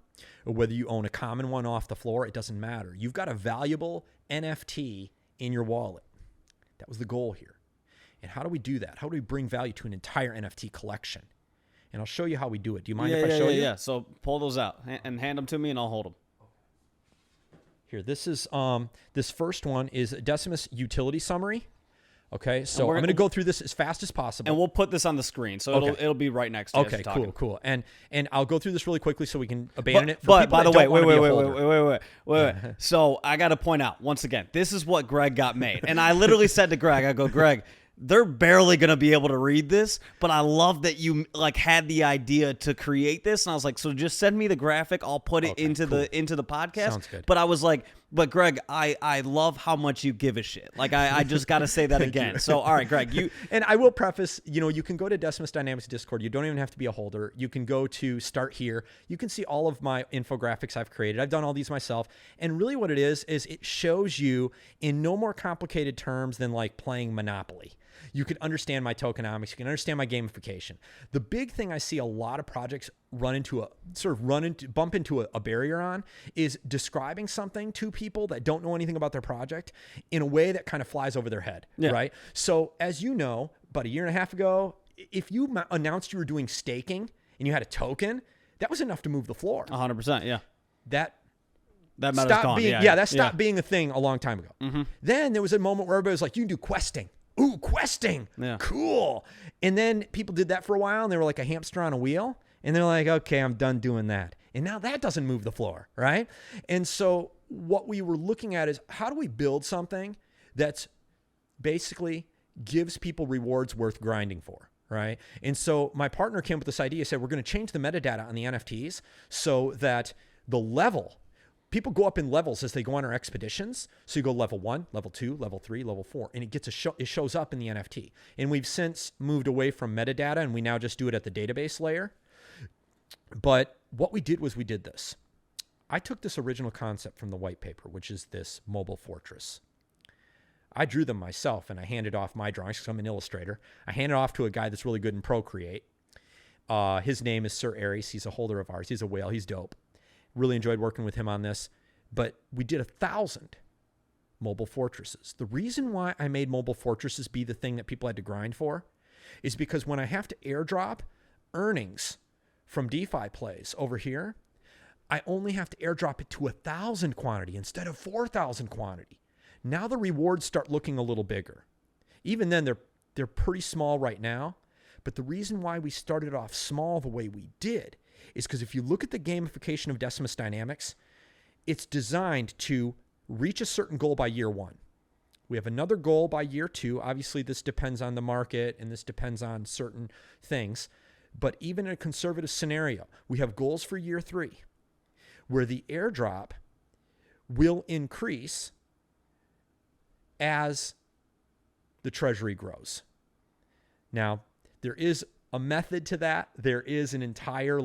or whether you own a common one off the floor, it doesn't matter. You've got a valuable NFT in your wallet. That was the goal here. And how do we do that? How do we bring value to an entire NFT collection? And I'll show you how we do it. Do you mind if I show you? Yeah. So pull those out and hand them to me and I'll hold them. Here, this is this first one is a Decimus utility summary. Okay, so I'm going to go through this as fast as possible. And we'll put this on the screen, so it'll be right next to you. Okay, cool. And I'll go through this really quickly so we can abandon it. But by the way, wait. So I got to point out, once again, this is what Greg got made. And I literally said to Greg, I go, Greg, they're barely going to be able to read this, but I love that you had the idea to create this. And I was like, so just send me the graphic. I'll put it into the podcast. Sounds good. But I was like, but Greg, I love how much you give a shit. I just got to say that again. So, all right, Greg, you. And I will preface, you can go to Decimus Dynamics Discord. You don't even have to be a holder. You can go to Start Here. You can see all of my infographics I've created. I've done all these myself. And really what it is it shows you in no more complicated terms than like playing Monopoly. You can understand my tokenomics. You can understand my gamification. The big thing I see a lot of projects bump into a barrier on is describing something to people that don't know anything about their project in a way that kind of flies over their head, right? So as you know, about a year and a half ago, if you announced you were doing staking and you had a token, that was enough to move the floor. 100%, yeah. That stopped being, that stopped being a thing a long time ago. Mm-hmm. Then there was a moment where everybody was like, you can do questing. Ooh, questing. Yeah. Cool. And then people did that for a while and they were like a hamster on a wheel. And they're like, okay, I'm done doing that. And now that doesn't move the floor, right? And so what we were looking at is how do we build something that's basically gives people rewards worth grinding for, right? And so my partner came up with this idea, said we're going to change the metadata on the NFTs so that the level people go up in levels as they go on our expeditions. So you go level 1, level 2, level 3, level 4, and it shows up in the NFT. And we've since moved away from metadata, and we now just do it at the database layer. But what we did was we did this. I took this original concept from the white paper, which is this mobile fortress. I drew them myself, and I handed off my drawings because I'm an illustrator. I handed off to a guy that's really good in Procreate. His name is Sir Aries. He's a holder of ours. He's a whale. He's dope. Really enjoyed working with him on this. But we did 1,000 mobile fortresses. The reason why I made mobile fortresses be the thing that people had to grind for is because when I have to airdrop earnings from DeFi plays over here, I only have to airdrop it to 1,000 quantity instead of 4,000 quantity. Now the rewards start looking a little bigger. Even then, they're pretty small right now. But the reason why we started off small the way we did is because if you look at the gamification of Decimus Dynamics, it's designed to reach a certain goal by year 1. We have another goal by year 2. Obviously, this depends on the market and this depends on certain things. But even in a conservative scenario, we have goals for year 3 where the airdrop will increase as the treasury grows. Now, there is a method to that. There is an entire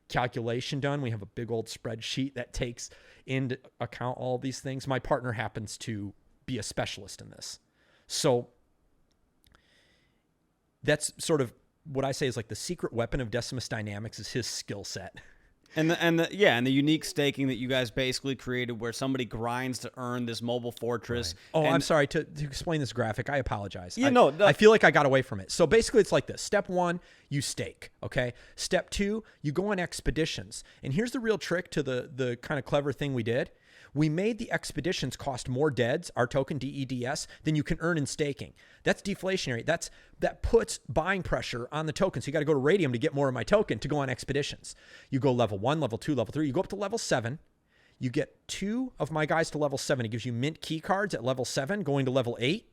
calculation done. We have a big old spreadsheet that takes into account all these things. My partner happens to be a specialist in this. So that's sort of what I say is the secret weapon of Decimus Dynamics is his skill set. And the unique staking that you guys basically created where somebody grinds to earn this mobile fortress. Right. Oh, I'm sorry to explain this graphic. I apologize. No. I feel like I got away from it. So basically it's like this. Step 1, you stake, okay? Step 2, you go on expeditions. And here's the real trick to the kind of clever thing we did. We made the expeditions cost more DEDs, our token DEDS, than you can earn in staking. That's deflationary. That puts buying pressure on the token. So you got to go to Radium to get more of my token to go on expeditions. You go level 1, level 2, level 3. You go up to level 7. You get 2 of my guys to level 7. It gives you mint key cards at level 7 going to level 8.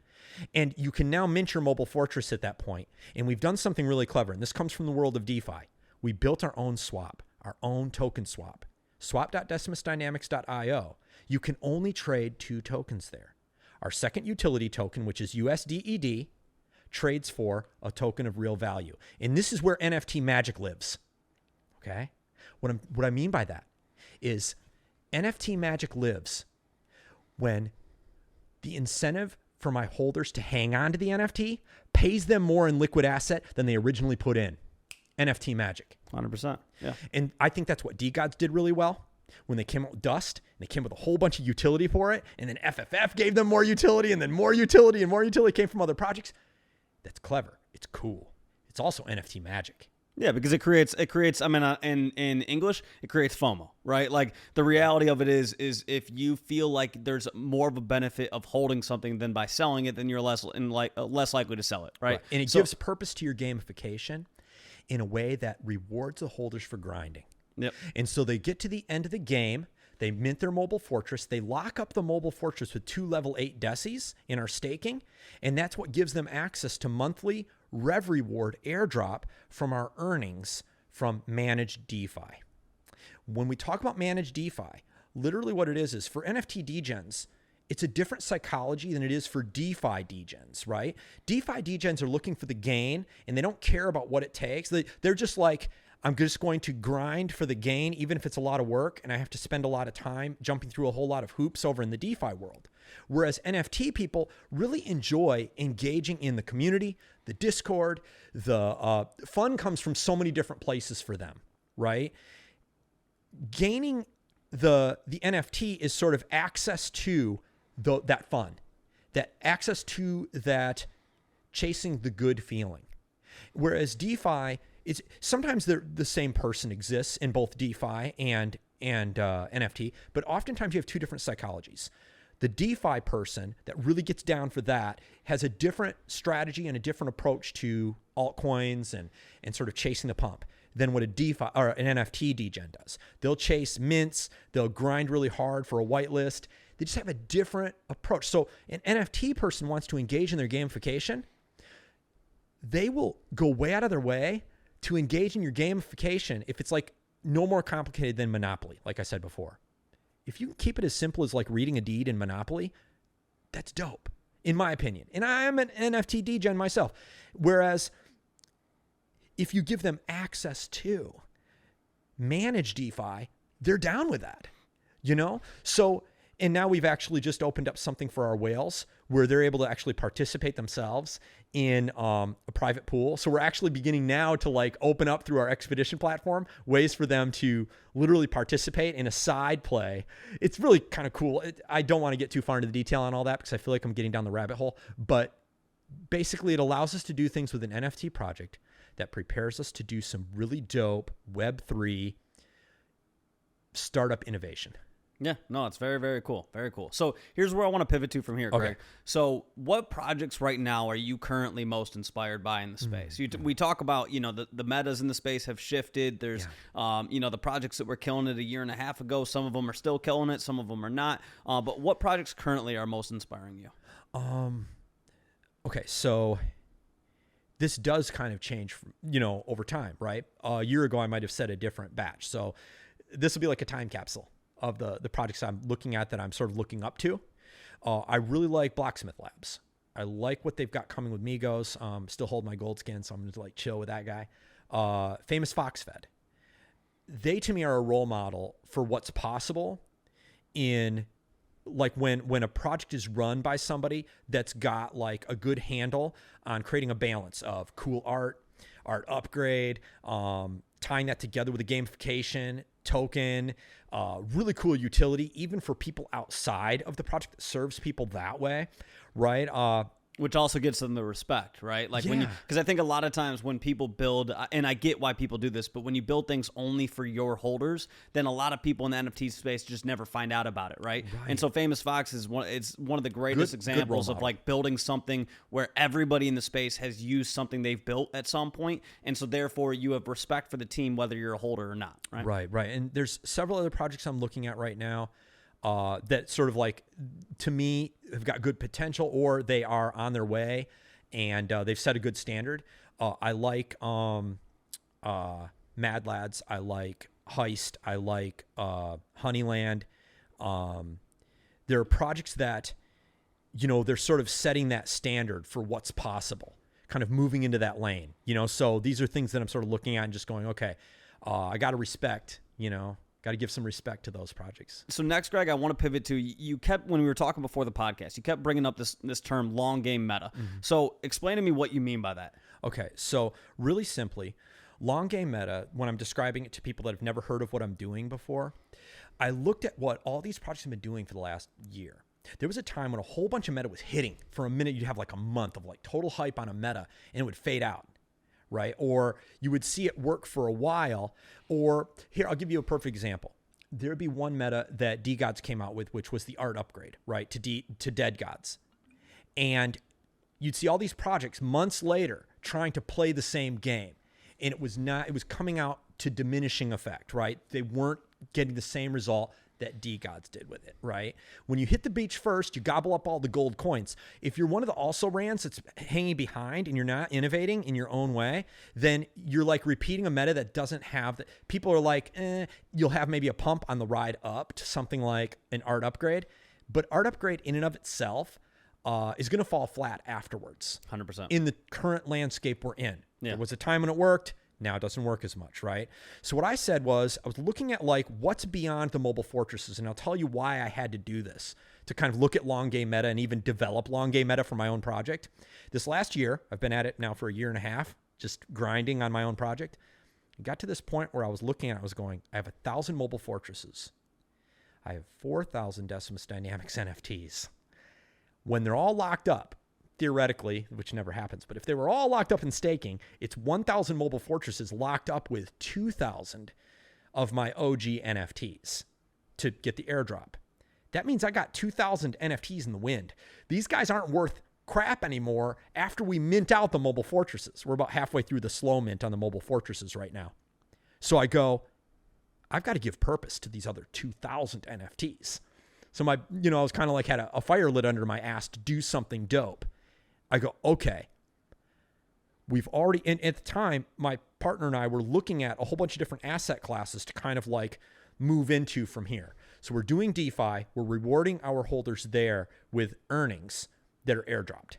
And you can now mint your mobile fortress at that point. And we've done something really clever. And this comes from the world of DeFi. We built our own swap, our own token swap. Swap.decimusdynamics.io. You can only trade 2 tokens there. Our second utility token, which is USDED, trades for a token of real value. And this is where NFT magic lives. Okay? What I mean by that is NFT magic lives when the incentive for my holders to hang on to the NFT pays them more in liquid asset than they originally put in. NFT magic. 100%. Yeah. And I think that's what DeGods did really well. When they came out with Dust, and they came with a whole bunch of utility for it, and then FFF gave them more utility, and then more utility, and more utility came from other projects. That's clever. It's cool. It's also NFT magic. Yeah, because it creates. I mean, in English, it creates FOMO, right? Like the reality of it is if you feel like there's more of a benefit of holding something than by selling it, then you're less likely to sell it, right? And it gives purpose to your gamification in a way that rewards the holders for grinding. Yep. And so they get to the end of the game, they mint their mobile fortress, they lock up the mobile fortress with 2 level 8 decis in our staking, and that's what gives them access to monthly rev reward airdrop from our earnings from managed DeFi. When we talk about managed DeFi, literally what it is for NFT degens, it's a different psychology than it is for DeFi degens, right? DeFi degens are looking for the gain, and they don't care about what it takes. They're just like, I'm just going to grind for the gain, even if it's a lot of work and I have to spend a lot of time jumping through a whole lot of hoops over in the DeFi world. Whereas NFT people really enjoy engaging in the community, the Discord, the fun comes from so many different places for them, right? Gaining the NFT is sort of access to that fun, that access to that chasing the good feeling. Whereas DeFi, sometimes the same person exists in both DeFi and NFT, but oftentimes you have 2 different psychologies. The DeFi person that really gets down for that has a different strategy and a different approach to altcoins and sort of chasing the pump than what a DeFi or an NFT degen does. They'll chase mints, they'll grind really hard for a whitelist. They just have a different approach. So an NFT person wants to engage in their gamification. They will go way out of their way to engage in your gamification if it's no more complicated than Monopoly, like I said before. if you keep it as simple as like reading a deed in Monopoly, that's dope, in my opinion. And I am an NFT degen myself. Whereas if you give them access to manage DeFi, they're down with that, you know? So, and now we've actually just opened up something for our whales where they're able to actually participate themselves in a private pool. So we're actually beginning now to like open up through our Expedition platform ways for them to literally participate in a side play. It's really kind of cool. I don't want to get too far into the detail on all that because I feel like I'm getting down the rabbit hole, but basically it allows us to do things with an NFT project that prepares us to do some really dope Web3 startup innovation. Yeah, no, it's very, very cool. Very cool. So here's where I want to pivot to from here, Greg. Okay. So what projects right now are you currently most inspired by in the space? We talk about, you know, the metas in the space have shifted. There's, you know, the projects that were killing it a year and a half ago. Some of them are still killing it. Some of them are not. But what projects currently are most inspiring you? Okay, so this does kind of change, you know, over time, right? A year ago, I might have said a different batch. So this will be like a time capsule of the projects I'm looking at that I'm sort of looking up to. I really like Blocksmith Labs. I like what they've got coming with Migos. Still hold my gold skin, so I'm going to like chill with that guy. Famous Fox Fed. They to me are a role model for what's possible in like when a project is run by somebody that's got like a good handle on creating a balance of cool art upgrade, tying that together with a gamification token, really cool utility, even for people outside of the project that serves people that way, right? Which also gets them the respect, right? Like when because I think a lot of times when people build, and I get why people do this, but when you build things only for your holders, then a lot of people in the NFT space just never find out about it, right? And so Famous Fox is one of the greatest examples of like building something where everybody in the space has used something they've built at some point, and so therefore you have respect for the team whether you're a holder or not, right? Right. And there's several other projects I'm looking at right now that sort of like, to me, have got good potential or they are on their way and they've set a good standard. I like Mad Lads. I like Heist. I like Honeyland. There are projects that, you know, they're sort of setting that standard for what's possible, kind of moving into that lane, you know? So these are things that I'm sort of looking at and just going, okay, I got to respect, you know, got to give some respect to those projects. So next, Greg, I want to pivot to, you kept, when we were talking before the podcast, you kept bringing up this term long game meta. So explain to me what you mean by that. Okay. So really simply, long game meta, when I'm describing it to people that have never heard of what I'm doing before, I looked at what all these projects have been doing for the last year. There was a time when a whole bunch of meta was hitting. For a minute, you'd have like a month of like total hype on a meta and it would fade out. Right? Or you would see it work for a while. Or here, I'll give you a perfect example. There would be one meta that DeGods came out with, which was the art upgrade, right? To Dead Gods. And you'd see all these projects months later trying to play the same game. And it was coming out to diminishing effect, right? They weren't getting the same result that DeGods did with it, right? When you hit the beach first, you gobble up all the gold coins. If you're one of the also-rans that's hanging behind and you're not innovating in your own way, then you're like repeating a meta that doesn't have the, people are like, you'll have maybe a pump on the ride up to something like an art upgrade, but art upgrade in and of itself is going to fall flat afterwards. 100%. In the current landscape we're in. Yeah. There was a time when it worked. Now it doesn't work as much, right? So what I said was, I was looking at like what's beyond the mobile fortresses, and I'll tell you why I had to do this, to kind of look at long game meta and even develop long game meta for my own project. This last year, I've been at it now for a year and a half, just grinding on my own project. I got to this point where I was looking at it, I was going, I have 1,000 mobile fortresses. I have 4,000 Decimus Dynamics NFTs. When they're all locked up, theoretically, which never happens, but if they were all locked up in staking, it's 1,000 mobile fortresses locked up with 2,000 of my OG NFTs to get the airdrop. That means I got 2,000 NFTs in the wind. These guys aren't worth crap anymore after we mint out the mobile fortresses. We're about halfway through the slow mint on the mobile fortresses right now. So I go, I've got to give purpose to these other 2,000 NFTs. So I was kind of like had a fire lit under my ass to do something dope. I go, okay, we've already, and at the time, my partner and I were looking at a whole bunch of different asset classes to kind of like move into from here. So we're doing DeFi. We're rewarding our holders there with earnings that are airdropped.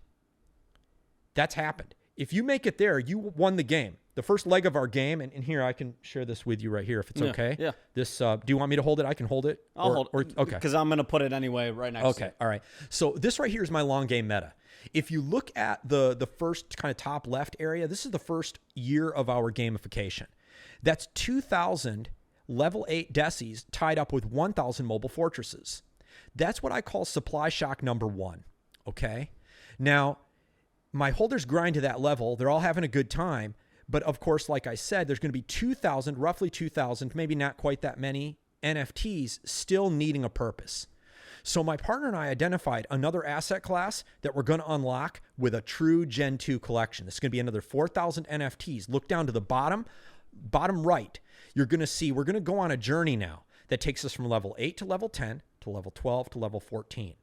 That's happened. If you make it there, you won the game. The first leg of our game, and here I can share this with you right here if it's okay. Yeah. This, do you want me to hold it? I can hold it. I'll hold it. Okay. Because I'm going to put it anyway right next to Okay. All right. So this right here is my long game meta. If you look at the first kind of top left area, this is the first year of our gamification. That's 2,000 level 8 decis tied up with 1,000 mobile fortresses. That's what I call supply shock number 1. Okay. Now, my holders grind to that level. They're all having a good time. But of course, like I said, there's going to be 2,000, roughly 2,000, maybe not quite that many NFTs still needing a purpose. So my partner and I identified another asset class that we're going to unlock with a true Gen 2 collection. This is going to be another 4,000 NFTs. Look down to the bottom right. You're going to see we're going to go on a journey now that takes us from level 8 to level 10 to level 12 to level 14.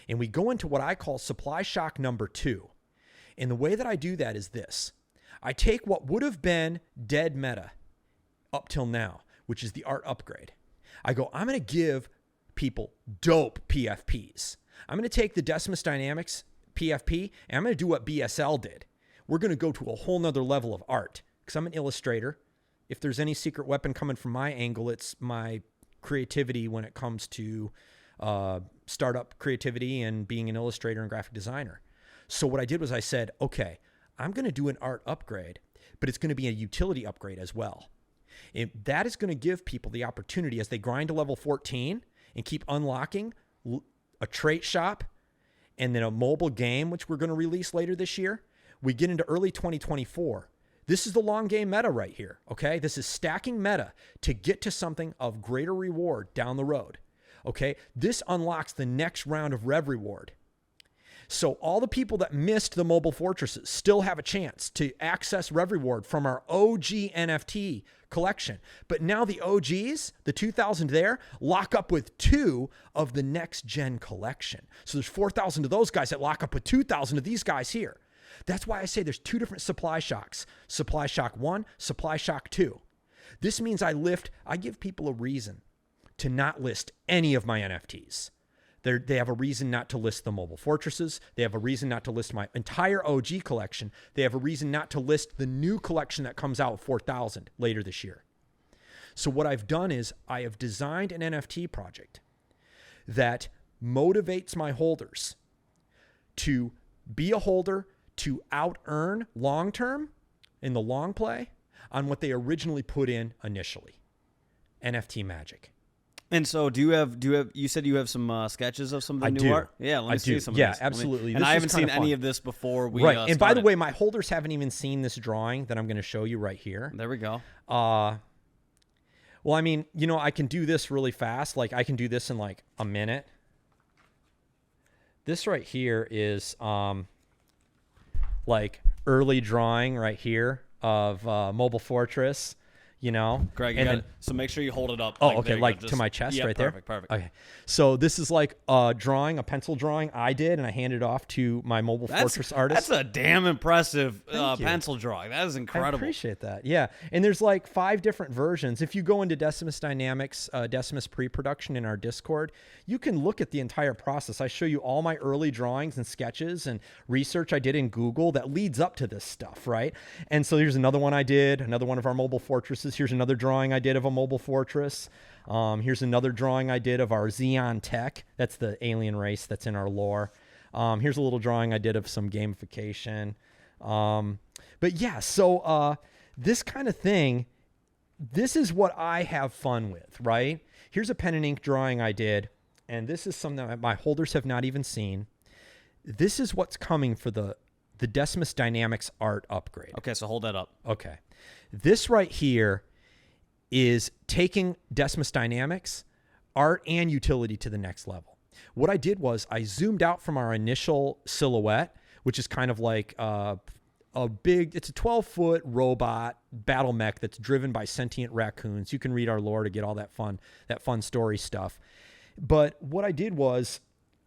And we go into what I call supply shock number 2. And the way that I do that is this. I take what would have been dead meta up till now, which is the art upgrade. I go, I'm going to give people dope PFPs. I'm going to take the Decimus Dynamics PFP and I'm going to do what BSL did. We're going to go to a whole nother level of art because I'm an illustrator. If there's any secret weapon coming from my angle, it's my creativity when it comes to startup creativity and being an illustrator and graphic designer. So what I did was I said, okay, I'm going to do an art upgrade, but it's going to be a utility upgrade as well. And that is going to give people the opportunity as they grind to level 14 and keep unlocking a trait shop and then a mobile game, which we're going to release later this year. We get into early 2024. This is the long game meta right here. Okay. This is stacking meta to get to something of greater reward down the road. Okay. This unlocks the next round of rev reward. So all the people that missed the mobile fortresses still have a chance to access rev reward from our OG NFT collection. But now the OGs, the 2,000 there, lock up with 2 of the next gen collection. So there's 4,000 of those guys that lock up with 2,000 of these guys here. That's why I say there's 2 different supply shocks. Supply shock 1, supply shock 2. This means I give people a reason to not list any of my NFTs. They have a reason not to list the mobile fortresses. They have a reason not to list my entire OG collection. They have a reason not to list the new collection that comes out 4,000 later this year. So what I've done is I have designed an NFT project that motivates my holders to be a holder, to out-earn long-term in the long play on what they originally put in initially. NFT magic. And so do you have, you said you have some sketches of some of the new art? Yeah, let me see some of Yeah, these. absolutely. And I haven't seen any of this before we Right. And by the started. way, my holders haven't even seen this drawing that I'm going to show you right here. There we go. Well, I mean, I can do this really fast. Like I can do this in like a minute. This right here is like early drawing right here of Mobile Fortress. Greg, so make sure you hold it up. Oh, okay, like to my chest right there? Perfect. Okay. So this is like a drawing, a pencil drawing I did, and I handed off to my Mobile Fortress artist. That's a damn impressive pencil drawing. That is incredible. I appreciate that. Yeah. And there's like 5 different versions. If you go into Decimus Dynamics, Decimus pre-production in our Discord, you can look at the entire process. I show you all my early drawings and sketches and research I did in Google that leads up to this stuff, right? And so here's another one I did, another one of our mobile fortresses. Here's another drawing I did of a mobile fortress. Here's another drawing I did of our Xeon Tech. That's the alien race that's in our lore. Here's a little drawing I did of some gamification. But yeah, so this kind of thing, this is what I have fun with, right? Here's a pen and ink drawing I did, and this is something that my holders have not even seen. This is what's coming for the Decimus Dynamics art upgrade. Okay, so hold that up. Okay. This right here is taking Decimus Dynamics, art, and utility to the next level. What I did was I zoomed out from our initial silhouette, which is kind of like it's a 12-foot robot battle mech that's driven by sentient raccoons. You can read our lore to get all that fun story stuff. But what I did was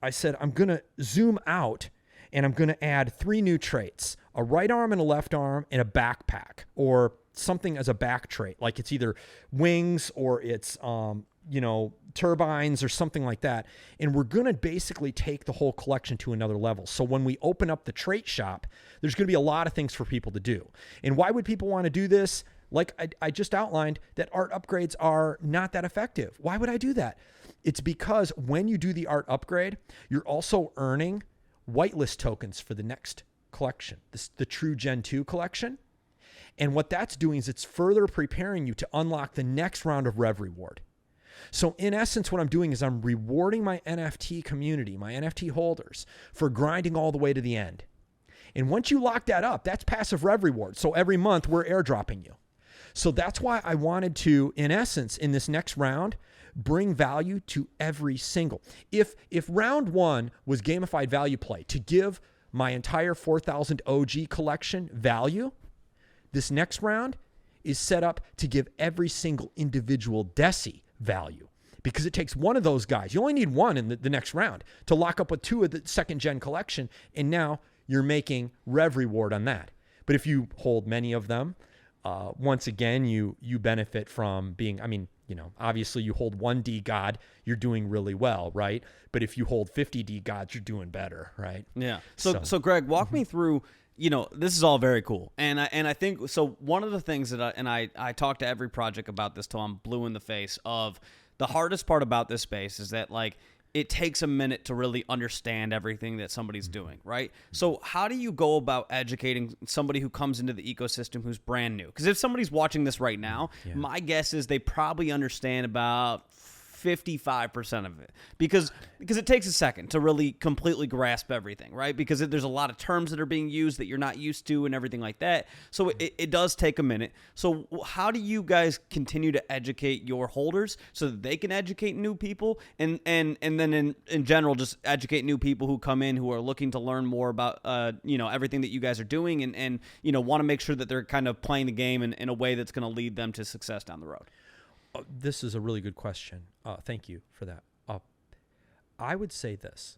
I said, I'm going to zoom out and I'm going to add 3 new traits, a right arm and a left arm and a backpack, or something as a back trait, like it's either wings or it's turbines or something like that. And we're going to basically take the whole collection to another level. So when we open up the trait shop, there's going to be a lot of things for people to do. And why would people want to do this? Like I just outlined, that art upgrades are not that effective. Why would I do that? It's because when you do the art upgrade, you're also earning whitelist tokens for the next collection, the True Gen 2 collection. And what that's doing is it's further preparing you to unlock the next round of rev reward. So in essence, what I'm doing is I'm rewarding my NFT community, my NFT holders, for grinding all the way to the end. And once you lock that up, that's passive rev reward. So every month we're airdropping you. So that's why I wanted to, in essence, in this next round, bring value to every single. If round one was gamified value play to give my entire 4,000 OG collection value, this next round is set up to give every single individual Deci value, because it takes one of those guys. You only need one in the next round to lock up with two of the second gen collection. And now you're making rev reward on that. But if you hold many of them, once again, you benefit from being, obviously you hold one D God, you're doing really well, right? But if you hold 50 D gods, you're doing better, right? Yeah. So Greg, walk me through, this is all very cool. And I think, so one of the things that I talk to every project about this till I'm blue in the face of, the hardest part about this space is that, like, it takes a minute to really understand everything that somebody's doing, right? So how do you go about educating somebody who comes into the ecosystem who's brand new? Because if somebody's watching this right now, my guess is they probably understand about 55% of it, because it takes a second to really completely grasp everything, right? Because there's a lot of terms that are being used that you're not used to and everything like that. So it does take a minute. So how do you guys continue to educate your holders so that they can educate new people, and then in general just educate new people who come in who are looking to learn more about everything that you guys are doing, and want to make sure that they're kind of playing the game in a way that's going to lead them to success down the road? This is a really good question. Thank you for that. I would say this.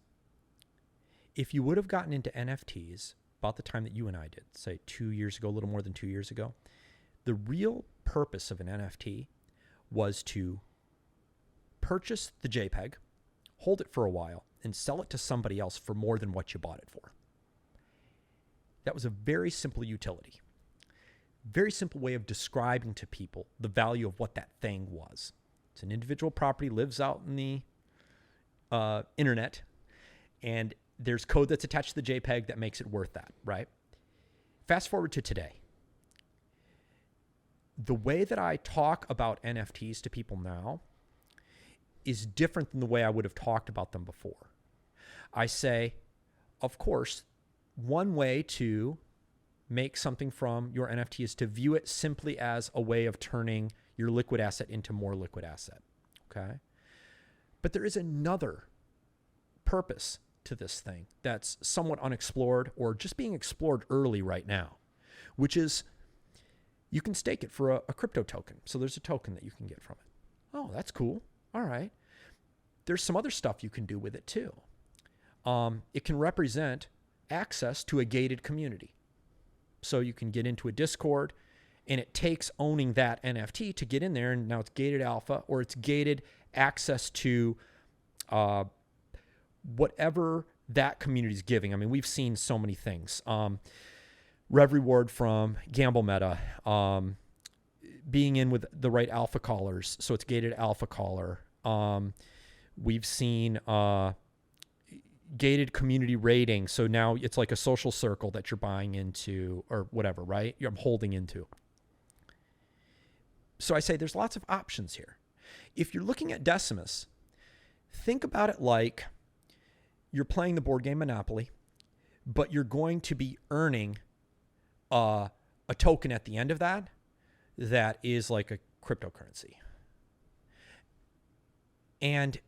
If you would have gotten into NFTs about the time that you and I did, say 2 years ago, a little more than 2 years ago, the real purpose of an NFT was to purchase the JPEG, hold it for a while, and sell it to somebody else for more than what you bought it for. That was a very simple utility. Very simple way of describing to people the value of what that thing was. It's an individual property, lives out in the internet, and there's code that's attached to the JPEG that makes it worth that, right? Fast forward to today. The way that I talk about NFTs to people now is different than the way I would have talked about them before. I say, of course, one way to make something from your NFT is to view it simply as a way of turning your liquid asset into more liquid asset, okay? But there is another purpose to this thing that's somewhat unexplored or just being explored early right now, which is you can stake it for a crypto token. So there's a token that you can get from it. Oh, that's cool. All right. There's some other stuff you can do with it too. It can represent access to a gated community. So you can get into a Discord, and it takes owning that NFT to get in there, and now it's gated alpha, or it's gated access to whatever that community is giving. I mean, we've seen so many things. Rev reward from Gamble Meta, being in with the right alpha callers, so it's gated alpha caller. We've seen gated community rating. So now it's like a social circle that you're buying into or whatever, right? I'm holding into. So I say there's lots of options here. If you're looking at Decimus, think about it like you're playing the board game Monopoly, but you're going to be earning a token at the end of that is like a cryptocurrency. And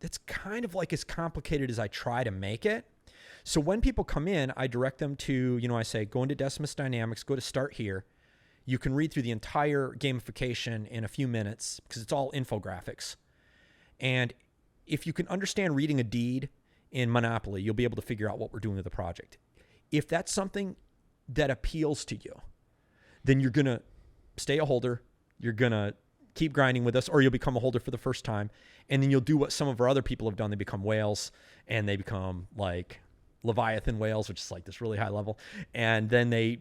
it's kind of like as complicated as I try to make it. So when people come in, I direct them to, I say, go into Decimus Dynamics, go to start here. You can read through the entire gamification in a few minutes because it's all infographics. And if you can understand reading a deed in Monopoly, you'll be able to figure out what we're doing with the project. If that's something that appeals to you, then you're going to stay a holder. You're going to keep grinding with us, or you'll become a holder for the first time. And then you'll do what some of our other people have done. They become whales, and they become like Leviathan whales, which is like this really high level. And then they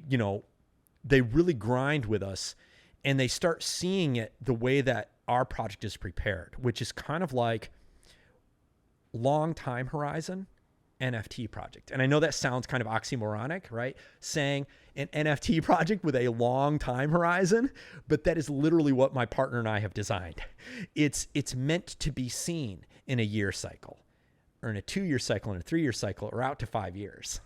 really grind with us, and they start seeing it the way that our project is prepared, which is kind of like long time horizon NFT project. And I know that sounds kind of oxymoronic, right? Saying an NFT project with a long time horizon, but that is literally what my partner and I have designed. It's meant to be seen in a year cycle, or in a 2-year cycle, and a 3-year cycle, or out to 5 years.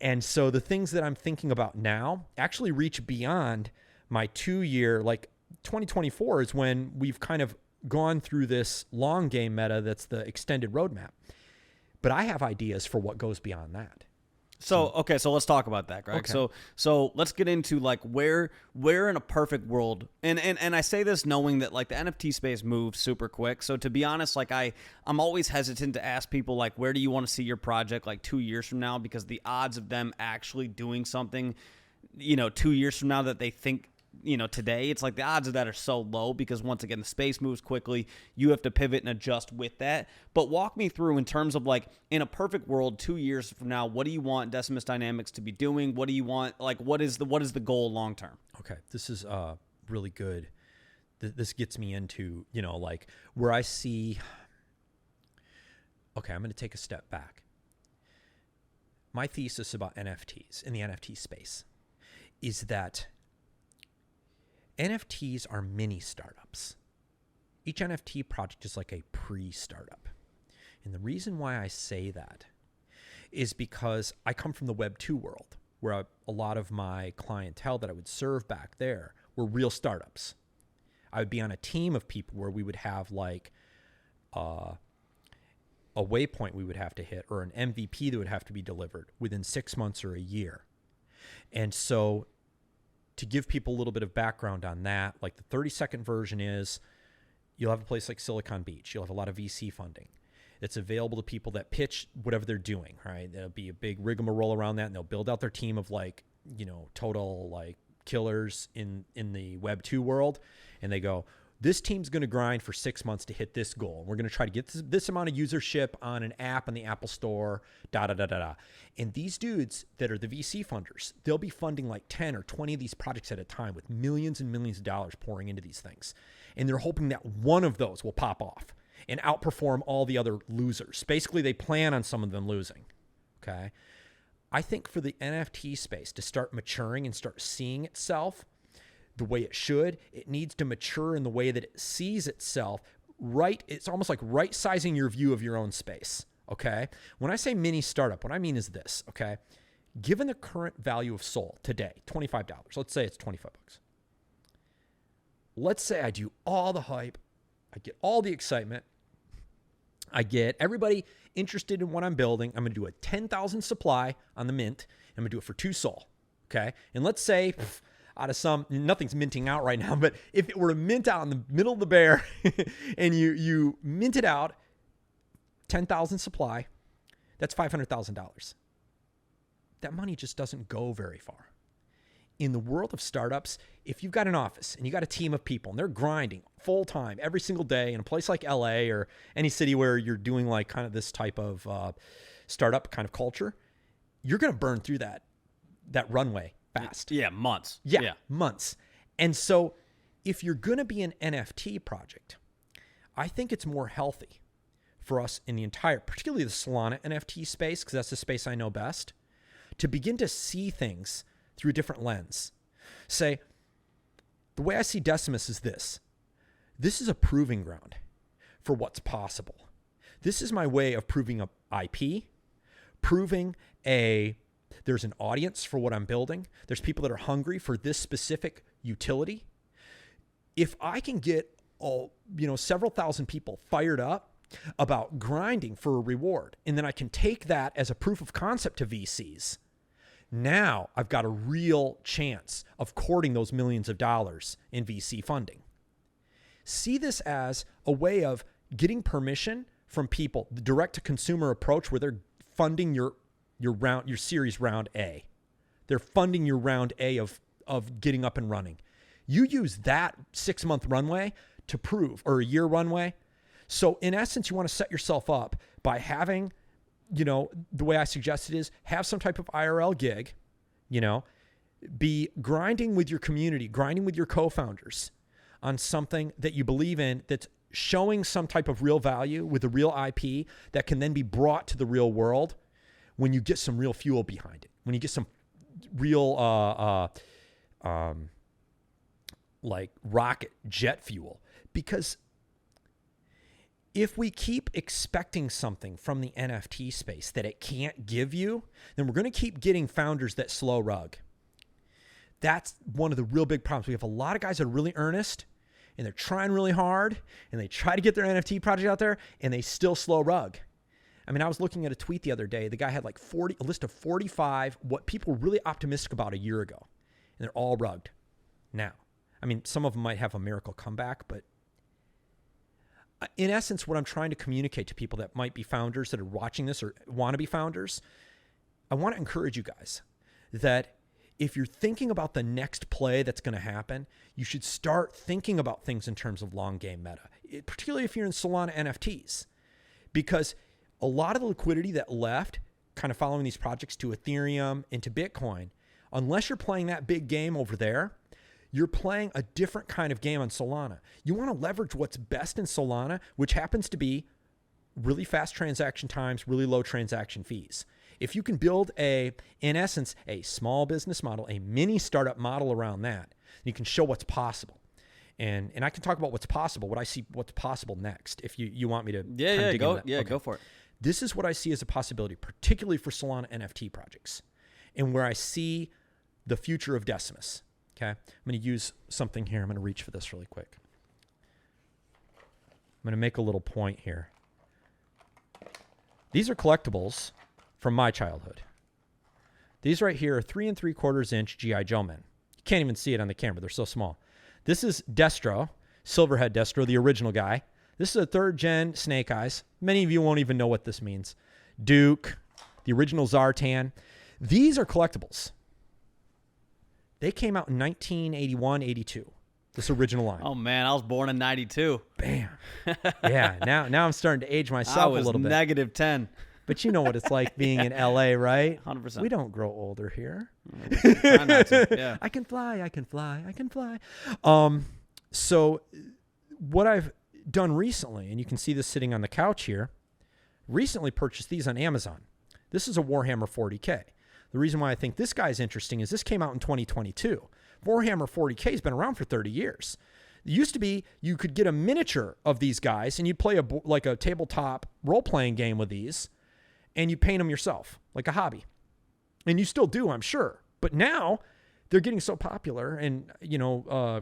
And so the things that I'm thinking about now actually reach beyond my 2-year, like 2024 is when we've kind of gone through this long game meta that's the extended roadmap. But I have ideas for what goes beyond that. So let's talk about that, Greg. Okay. So let's get into like where in a perfect world, and I say this knowing that like the NFT space moves super quick. So to be honest, like I'm always hesitant to ask people like, where do you want to see your project like 2 years from now? Because the odds of them actually doing something, 2 years from now that they think, today, it's like the odds of that are so low because once again, the space moves quickly. You have to pivot and adjust with that. But walk me through in terms of like in a perfect world, 2 years from now, what do you want Decimus Dynamics to be doing? What do you want? Like, what is the goal long term? Okay. This is really good. This gets me into, like where I see, okay, I'm going to take a step back. My thesis about NFTs in the NFT space is that NFTs are mini startups. Each NFT project is like a pre-startup. And the reason why I say that is because I come from the Web 2 world, where a lot of my clientele that I would serve back there were real startups. I would be on a team of people where we would have like a waypoint we would have to hit, or an MVP that would have to be delivered within 6 months or a year. And so to give people a little bit of background on that, like the 30-second version is you'll have a place like Silicon Beach. You'll have a lot of VC funding that's available to people that pitch whatever they're doing, right? There'll be a big rigmarole around that, and they'll build out their team of like, total like killers in the Web 2 world. And they go, this team's going to grind for 6 months to hit this goal. We're going to try to get this amount of usership on an app in the Apple Store, And these dudes that are the VC funders, they'll be funding like 10 or 20 of these projects at a time with millions and millions of dollars pouring into these things. And they're hoping that one of those will pop off and outperform all the other losers. Basically, they plan on some of them losing, okay? I think for the NFT space to start maturing and start seeing itself the way it should, it needs to mature in the way that it sees itself, right? It's almost like right sizing your view of your own space, okay? When I say mini startup, what I mean is this, okay? Given the current value of SOL today, $25, let's say it's $25. Let's say I do all the hype, I get all the excitement, I get everybody interested in what I'm building. I'm going to do a 10,000 supply on the mint. I'm going to do it for 2 SOL, okay? And let's say out of nothing's minting out right now, but if it were to mint out in the middle of the bear and you mint it out, 10,000 supply, that's $500,000. That money just doesn't go very far. In the world of startups, if you've got an office and you got a team of people and they're grinding full time every single day in a place like LA or any city where you're doing like kind of this type of startup kind of culture, you're going to burn through that runway fast. Yeah, months. Yeah, months. And so if you're going to be an NFT project, I think it's more healthy for us in the entire, particularly the Solana NFT space, because that's the space I know best, to begin to see things through a different lens. Say, the way I see Decimus is this. This is a proving ground for what's possible. This is my way of proving a IP, proving there's an audience for what I'm building. There's people that are hungry for this specific utility. If I can get several thousand people fired up about grinding for a reward, and then I can take that as a proof of concept to VCs, now I've got a real chance of courting those millions of dollars in VC funding. See this as a way of getting permission from people, the direct-to-consumer approach where they're funding your series round A. They're funding your round A of getting up and running. You use that 6-month runway to prove, or a year runway. So in essence, you want to set yourself up by having, the way I suggested is have some type of IRL gig, be grinding with your community, grinding with your co-founders on something that you believe in, that's showing some type of real value with a real IP that can then be brought to the real world when you get some real fuel behind it, when you get some real like rocket jet fuel. Because if we keep expecting something from the NFT space that it can't give you, then we're going to keep getting founders that slow rug. That's one of the real big problems. We have a lot of guys that are really earnest and they're trying really hard and they try to get their NFT project out there and they still slow rug. I mean, I was looking at a tweet the other day. The guy had like a list of 45 what people were really optimistic about a year ago, and they're all rugged now. I mean, some of them might have a miracle comeback, but in essence, what I'm trying to communicate to people that might be founders that are watching this or want to be founders, I want to encourage you guys that if you're thinking about the next play that's going to happen, you should start thinking about things in terms of long game meta, particularly if you're in Solana NFTs, because a lot of the liquidity that left kind of following these projects to Ethereum and to Bitcoin, unless you're playing that big game over there, you're playing a different kind of game on Solana. You want to leverage what's best in Solana, which happens to be really fast transaction times, really low transaction fees. If you can build in essence, a small business model, a mini startup model around that, you can show what's possible. And I can talk about what's possible, what I see what's possible next, if you want me to. Go for it. This is what I see as a possibility, particularly for Solana NFT projects, and where I see the future of Decimus. Okay, I'm going to use something here. I'm going to reach for this really quick. I'm going to make a little point here. These are collectibles from my childhood. These right here are 3 3/4 inch G.I. Joe men. You can't even see it on the camera. They're so small. This is Destro, Silverhead Destro, the original guy. This is a 3rd gen Snake Eyes. Many of you won't even know what this means. Duke, the original Zartan. These are collectibles. They came out in 1981, 82. This original line. Oh man, I was born in 92. Bam. Yeah, now I'm starting to age myself a little bit. -10. But you know what it's like being in LA, right? 100%. We don't grow older here. Try not to. Yeah. I can fly. So what I've done recently, and you can see this sitting on the couch here, recently purchased these on Amazon. This is a Warhammer 40K. The reason why I think this guy's interesting is this came out in 2022. Warhammer 40K has been around for 30 years. It used to be you could get a miniature of these guys and you'd play a tabletop role-playing game with these, and you paint them yourself, like a hobby. And you still do, I'm sure. But now they're getting so popular, and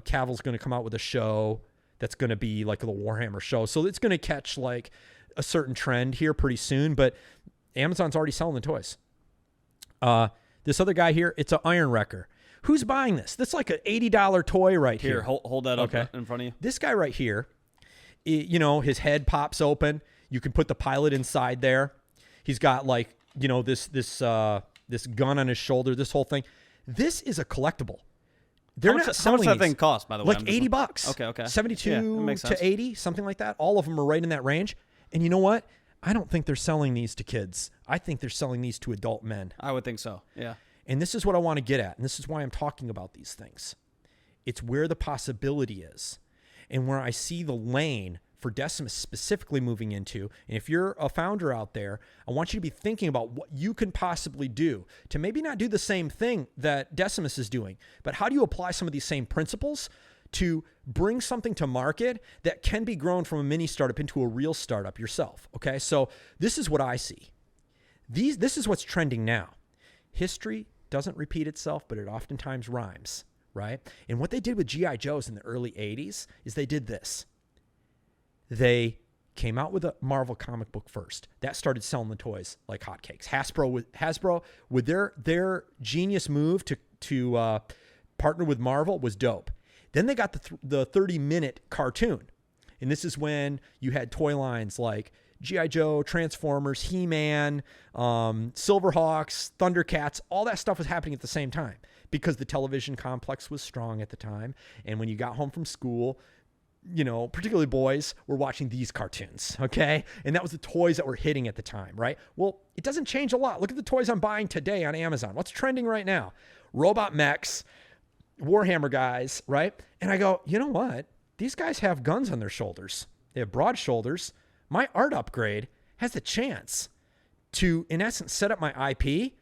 Cavill's going to come out with a show that's going to be like a little Warhammer show. So it's going to catch like a certain trend here pretty soon, but Amazon's already selling the toys. This other guy here, it's an Iron Wrecker. Who's buying this? That's like an $80 toy right here. Hold that up in front of you. This guy right here, his head pops open. You can put the pilot inside there. He's got like, this gun on his shoulder, this whole thing. This is a collectible. They're not selling how much that thing cost, by the way? Like $80. Okay. 72 to 80, something like that. All of them are right in that range. And you know what? I don't think they're selling these to kids. I think they're selling these to adult men. I would think so, yeah. And this is what I want to get at, and this is why I'm talking about these things. It's where the possibility is and where I see the lane for Decimus specifically moving into. And if you're a founder out there, I want you to be thinking about what you can possibly do to maybe not do the same thing that Decimus is doing, but how do you apply some of these same principles to bring something to market that can be grown from a mini startup into a real startup yourself, okay? So this is what I see. This is what's trending now. History doesn't repeat itself, but it oftentimes rhymes, right? And what they did with G.I. Joes in the early 80s is they did this. They came out with a Marvel comic book first. That started selling the toys like hotcakes. Hasbro with their genius move to partner with Marvel was dope. Then they got the 30-minute cartoon. And this is when you had toy lines like G.I. Joe, Transformers, He-Man, Silverhawks, Thundercats. All that stuff was happening at the same time because the television complex was strong at the time. And when you got home from school, particularly boys, were watching these cartoons, okay? And that was the toys that were hitting at the time, right? Well, it doesn't change a lot. Look at the toys I'm buying today on Amazon. What's trending right now? Robot mechs, Warhammer guys, right? And I go, you know what? These guys have guns on their shoulders. They have broad shoulders. My art upgrade has a chance to, in essence, set up my IP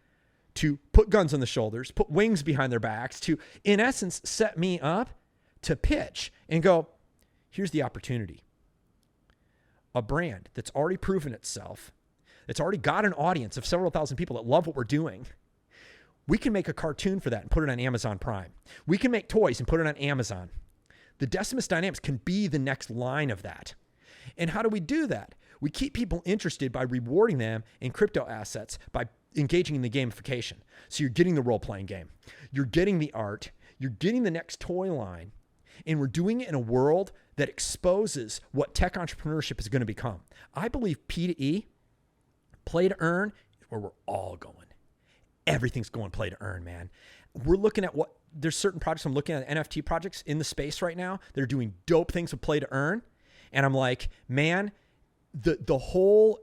to put guns on the shoulders, put wings behind their backs, to, in essence, set me up to pitch and go, here's the opportunity. A brand that's already proven itself, that's already got an audience of several thousand people that love what we're doing. We can make a cartoon for that and put it on Amazon Prime. We can make toys and put it on Amazon. The Decimus Dynamics can be the next line of that. And how do we do that? We keep people interested by rewarding them in crypto assets, by engaging in the gamification. So you're getting the role-playing game. You're getting the art. You're getting the next toy line. And we're doing it in a world that exposes what tech entrepreneurship is going to become. I believe P2E, play to earn, is where we're all going. Everything's going play to earn, man. We're looking at there's certain projects I'm looking at, NFT projects in the space right now that are doing dope things with play to earn. And I'm like, man, the whole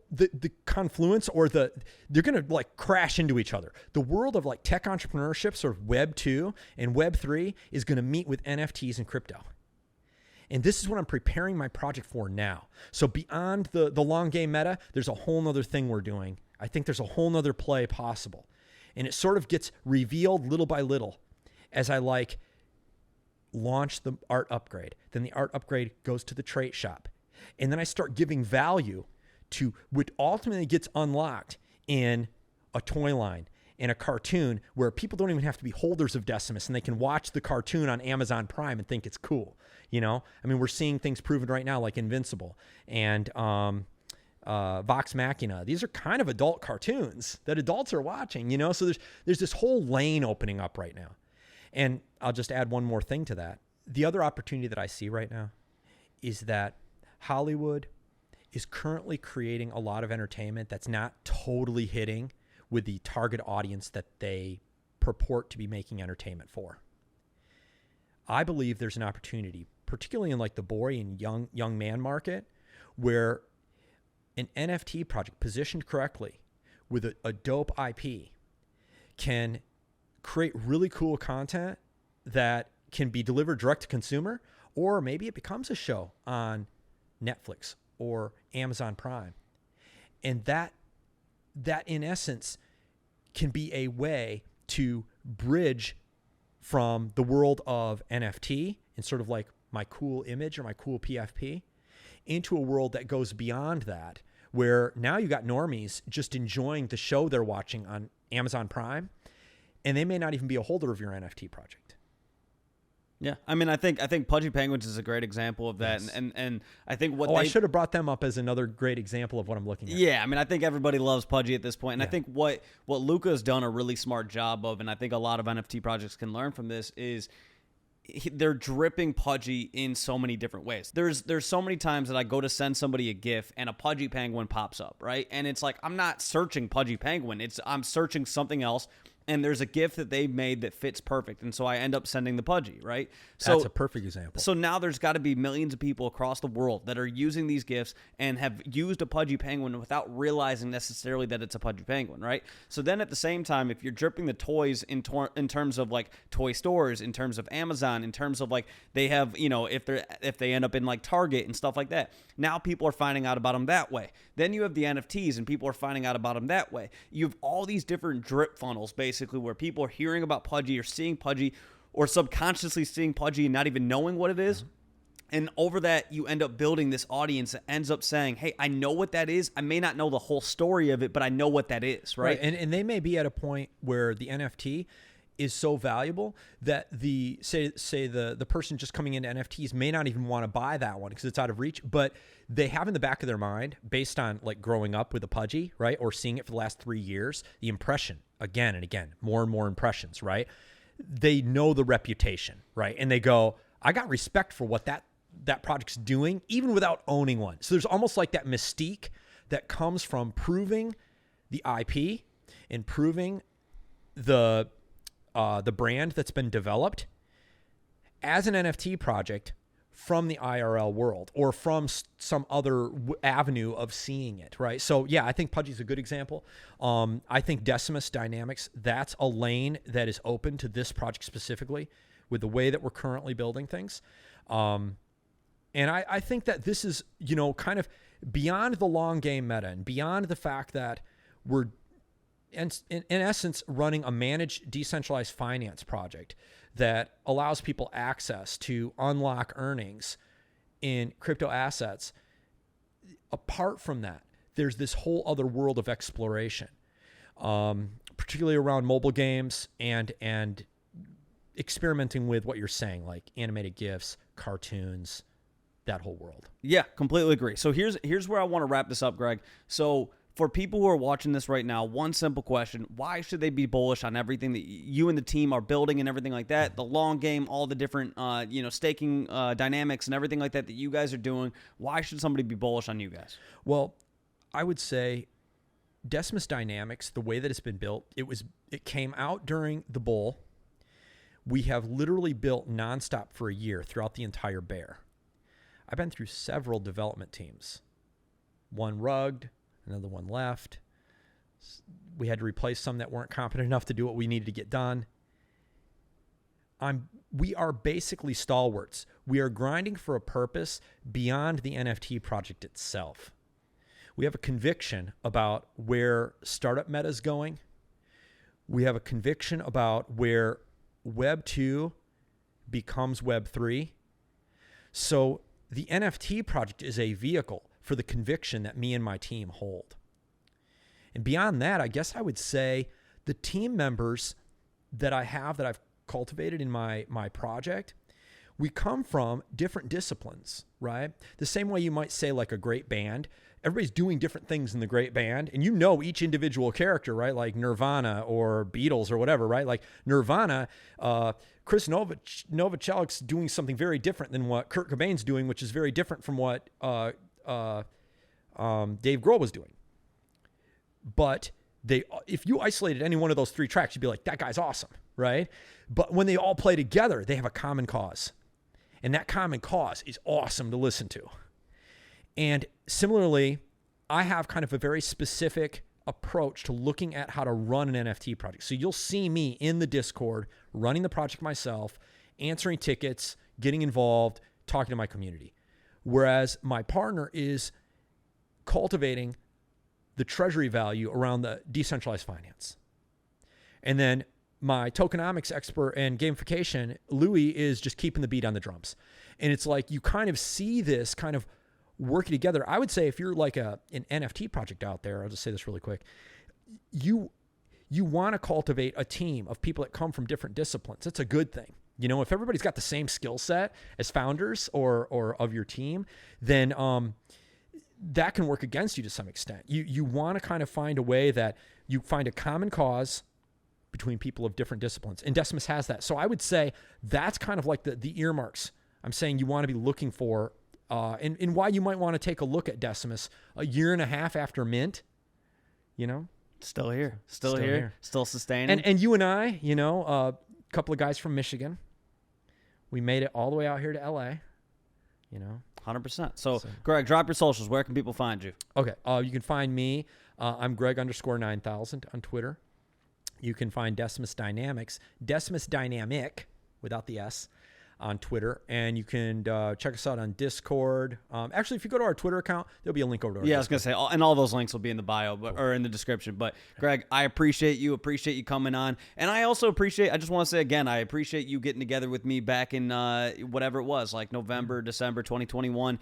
confluence, or they're going to like crash into each other. The world of like tech entrepreneurship, sort of Web 2 and Web 3, is going to meet with NFTs and crypto. And this is what I'm preparing my project for now. So beyond the long game meta, there's a whole nother thing we're doing. I think there's a whole nother play possible. And it sort of gets revealed little by little as I launch the art upgrade. Then the art upgrade goes to the trait shop. And then I start giving value to what ultimately gets unlocked in a toy line, in a cartoon, where people don't even have to be holders of Decimus, and they can watch the cartoon on Amazon Prime and think it's cool. We're seeing things proven right now like Invincible and Vox Machina. These are kind of adult cartoons that adults are watching, So there's this whole lane opening up right now. And I'll just add one more thing to that. The other opportunity that I see right now is that Hollywood is currently creating a lot of entertainment that's not totally hitting with the target audience that they purport to be making entertainment for. I believe there's an opportunity, particularly in like the boy and young man market, where an NFT project positioned correctly with a dope IP can create really cool content that can be delivered direct to consumer, or maybe it becomes a show on Netflix or Amazon Prime. And that in essence can be a way to bridge from the world of NFT and sort of like my cool image or my cool PFP into a world that goes beyond that, where now you got normies just enjoying the show they're watching on Amazon Prime, and they may not even be a holder of your NFT project. Yeah, I think Pudgy Penguins is a great example of that, yes. and I think I should have brought them up as another great example of what I'm looking at. Yeah, I think everybody loves Pudgy at this point, and yeah. I think what Luca has done a really smart job of, and I think a lot of NFT projects can learn from this, is they're dripping Pudgy in so many different ways. There's so many times that I go to send somebody a GIF and a Pudgy Penguin pops up, right? And it's like, I'm not searching Pudgy Penguin. I'm searching something else. And there's a GIF that they've made that fits perfect. And so I end up sending the Pudgy, right? So that's a perfect example. So now there's got to be millions of people across the world that are using these GIFs and have used a Pudgy Penguin without realizing necessarily that it's a Pudgy Penguin, right? So then at the same time, if you're dripping the toys in terms of like toy stores, in terms of Amazon, in terms of like they have, if they end up in like Target and stuff like that, now people are finding out about them that way. Then you have the NFTs and people are finding out about them that way. You have all these different drip funnels, basically, where people are hearing about Pudgy or seeing Pudgy or subconsciously seeing Pudgy and not even knowing what it is. And over that, you end up building this audience that ends up saying, hey, I know what that is. I may not know the whole story of it, but I know what that is, right? And they may be at a point where the NFT is so valuable that the person just coming into NFTs may not even want to buy that one because it's out of reach, but they have in the back of their mind, based on like growing up with a Pudgy, right, or seeing it for the last 3 years, the impression again and again, more and more impressions, right? They know the reputation, right? And they go, I got respect for what that project's doing, even without owning one. So there's almost like that mystique that comes from proving the IP and proving the brand that's been developed. As an NFT project, from the IRL world or from some other avenue of seeing it, right? So yeah, I think Pudgy's a good example. I think Decimus Dynamics, that's a lane that is open to this project specifically with the way that we're currently building things. And I think that this is, you know, kind of beyond the long game meta and beyond the fact that we're in essence running a managed decentralized finance project that allows people access to unlock earnings in crypto assets. Apart from that, there's this whole other world of exploration, particularly around mobile games and experimenting with what you're saying, like animated GIFs, cartoons, that whole world. Yeah, completely agree. So here's where I want to wrap this up, Greg. So for people who are watching this right now, one simple question: why should they be bullish on everything that you and the team are building and everything like that? The long game, all the different, staking dynamics and everything like that you guys are doing. Why should somebody be bullish on you guys? Well, I would say Decimus Dynamics, the way that it's been built, it came out during the bull. We have literally built nonstop for a year throughout the entire bear. I've been through several development teams. One rugged, another one left. We had to replace some that weren't competent enough to do what we needed to get done. We are basically stalwarts. We are grinding for a purpose beyond the NFT project itself. We have a conviction about where startup meta is going. We have a conviction about where Web 2 becomes Web 3. So the NFT project is a vehicle for the conviction that me and my team hold. And beyond that, I guess I would say the team members that I've cultivated in my project, we come from different disciplines, right? The same way you might say like a great band. Everybody's doing different things in the great band, and you know each individual character, right? Like Nirvana or Beatles or whatever, right? Like Nirvana, Chris Novocelic's doing something very different than what Kurt Cobain's doing, which is very different from what Dave Grohl was doing. But if you isolated any one of those three tracks, you'd be like, that guy's awesome, right? But when they all play together, they have a common cause. And that common cause is awesome to listen to. And similarly, I have kind of a very specific approach to looking at how to run an NFT project. So you'll see me in the Discord running the project myself, answering tickets, getting involved, talking to my community. Whereas my partner is cultivating the treasury value around the decentralized finance. And then my tokenomics expert and gamification, Louis, is just keeping the beat on the drums. And it's like you kind of see this kind of working together. I would say if you're like an NFT project out there, I'll just say this really quick, you want to cultivate a team of people that come from different disciplines. It's a good thing. You know, if everybody's got the same skill set as founders or of your team, then that can work against you to some extent. You want to kind of find a way that you find a common cause between people of different disciplines. And Decimus has that. So I would say that's kind of like the earmarks I'm saying you want to be looking for, and why you might want to take a look at Decimus a year and a half after mint, you know? Still here, still sustaining. And you and I, you know, a couple of guys from Michigan, we made it all the way out here to LA, you know? 100%. So Greg, drop your socials. Where can people find you? Okay. You can find me. I'm Greg_9000 on Twitter. You can find Decimus Dynamics, Decimus Dynamic without the S, on Twitter, and you can check us out on Discord. Actually, if you go to our Twitter account, there'll be a link over to our Discord. I was going to say, and all those links will be in the bio or in the description. But Greg, I appreciate you coming on. And I also I just want to say again, I appreciate you getting together with me back in whatever it was, like November, December 2021.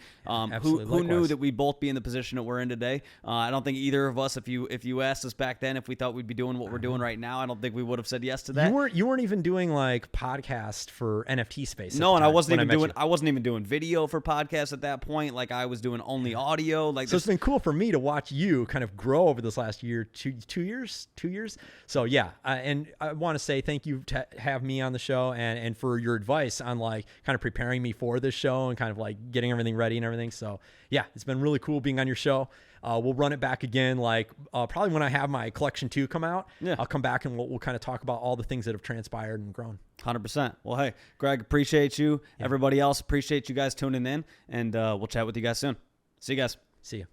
Who knew that we'd both be in the position that we're in today? I don't think either of us, if you asked us back then if we thought we'd be doing what we're doing right now, I don't think we would have said yes to that. You weren't even doing like podcast for NFT space. No, and I wasn't even doing video for podcasts at that point. Like I was doing only audio. Like so, it's been cool for me to watch you kind of grow over this last year, two years. So yeah, and I want to say thank you to have me on the show and for your advice on like kind of preparing me for this show and kind of like getting everything ready and everything. So yeah, it's been really cool being on your show. We'll run it back again, like probably when I have my collection 2 come out. Yeah. I'll come back and we'll kind of talk about all the things that have transpired and grown. 100%. Well, hey, Greg, appreciate you. Yeah. Everybody else, appreciate you guys tuning in, and we'll chat with you guys soon. See you guys. See you.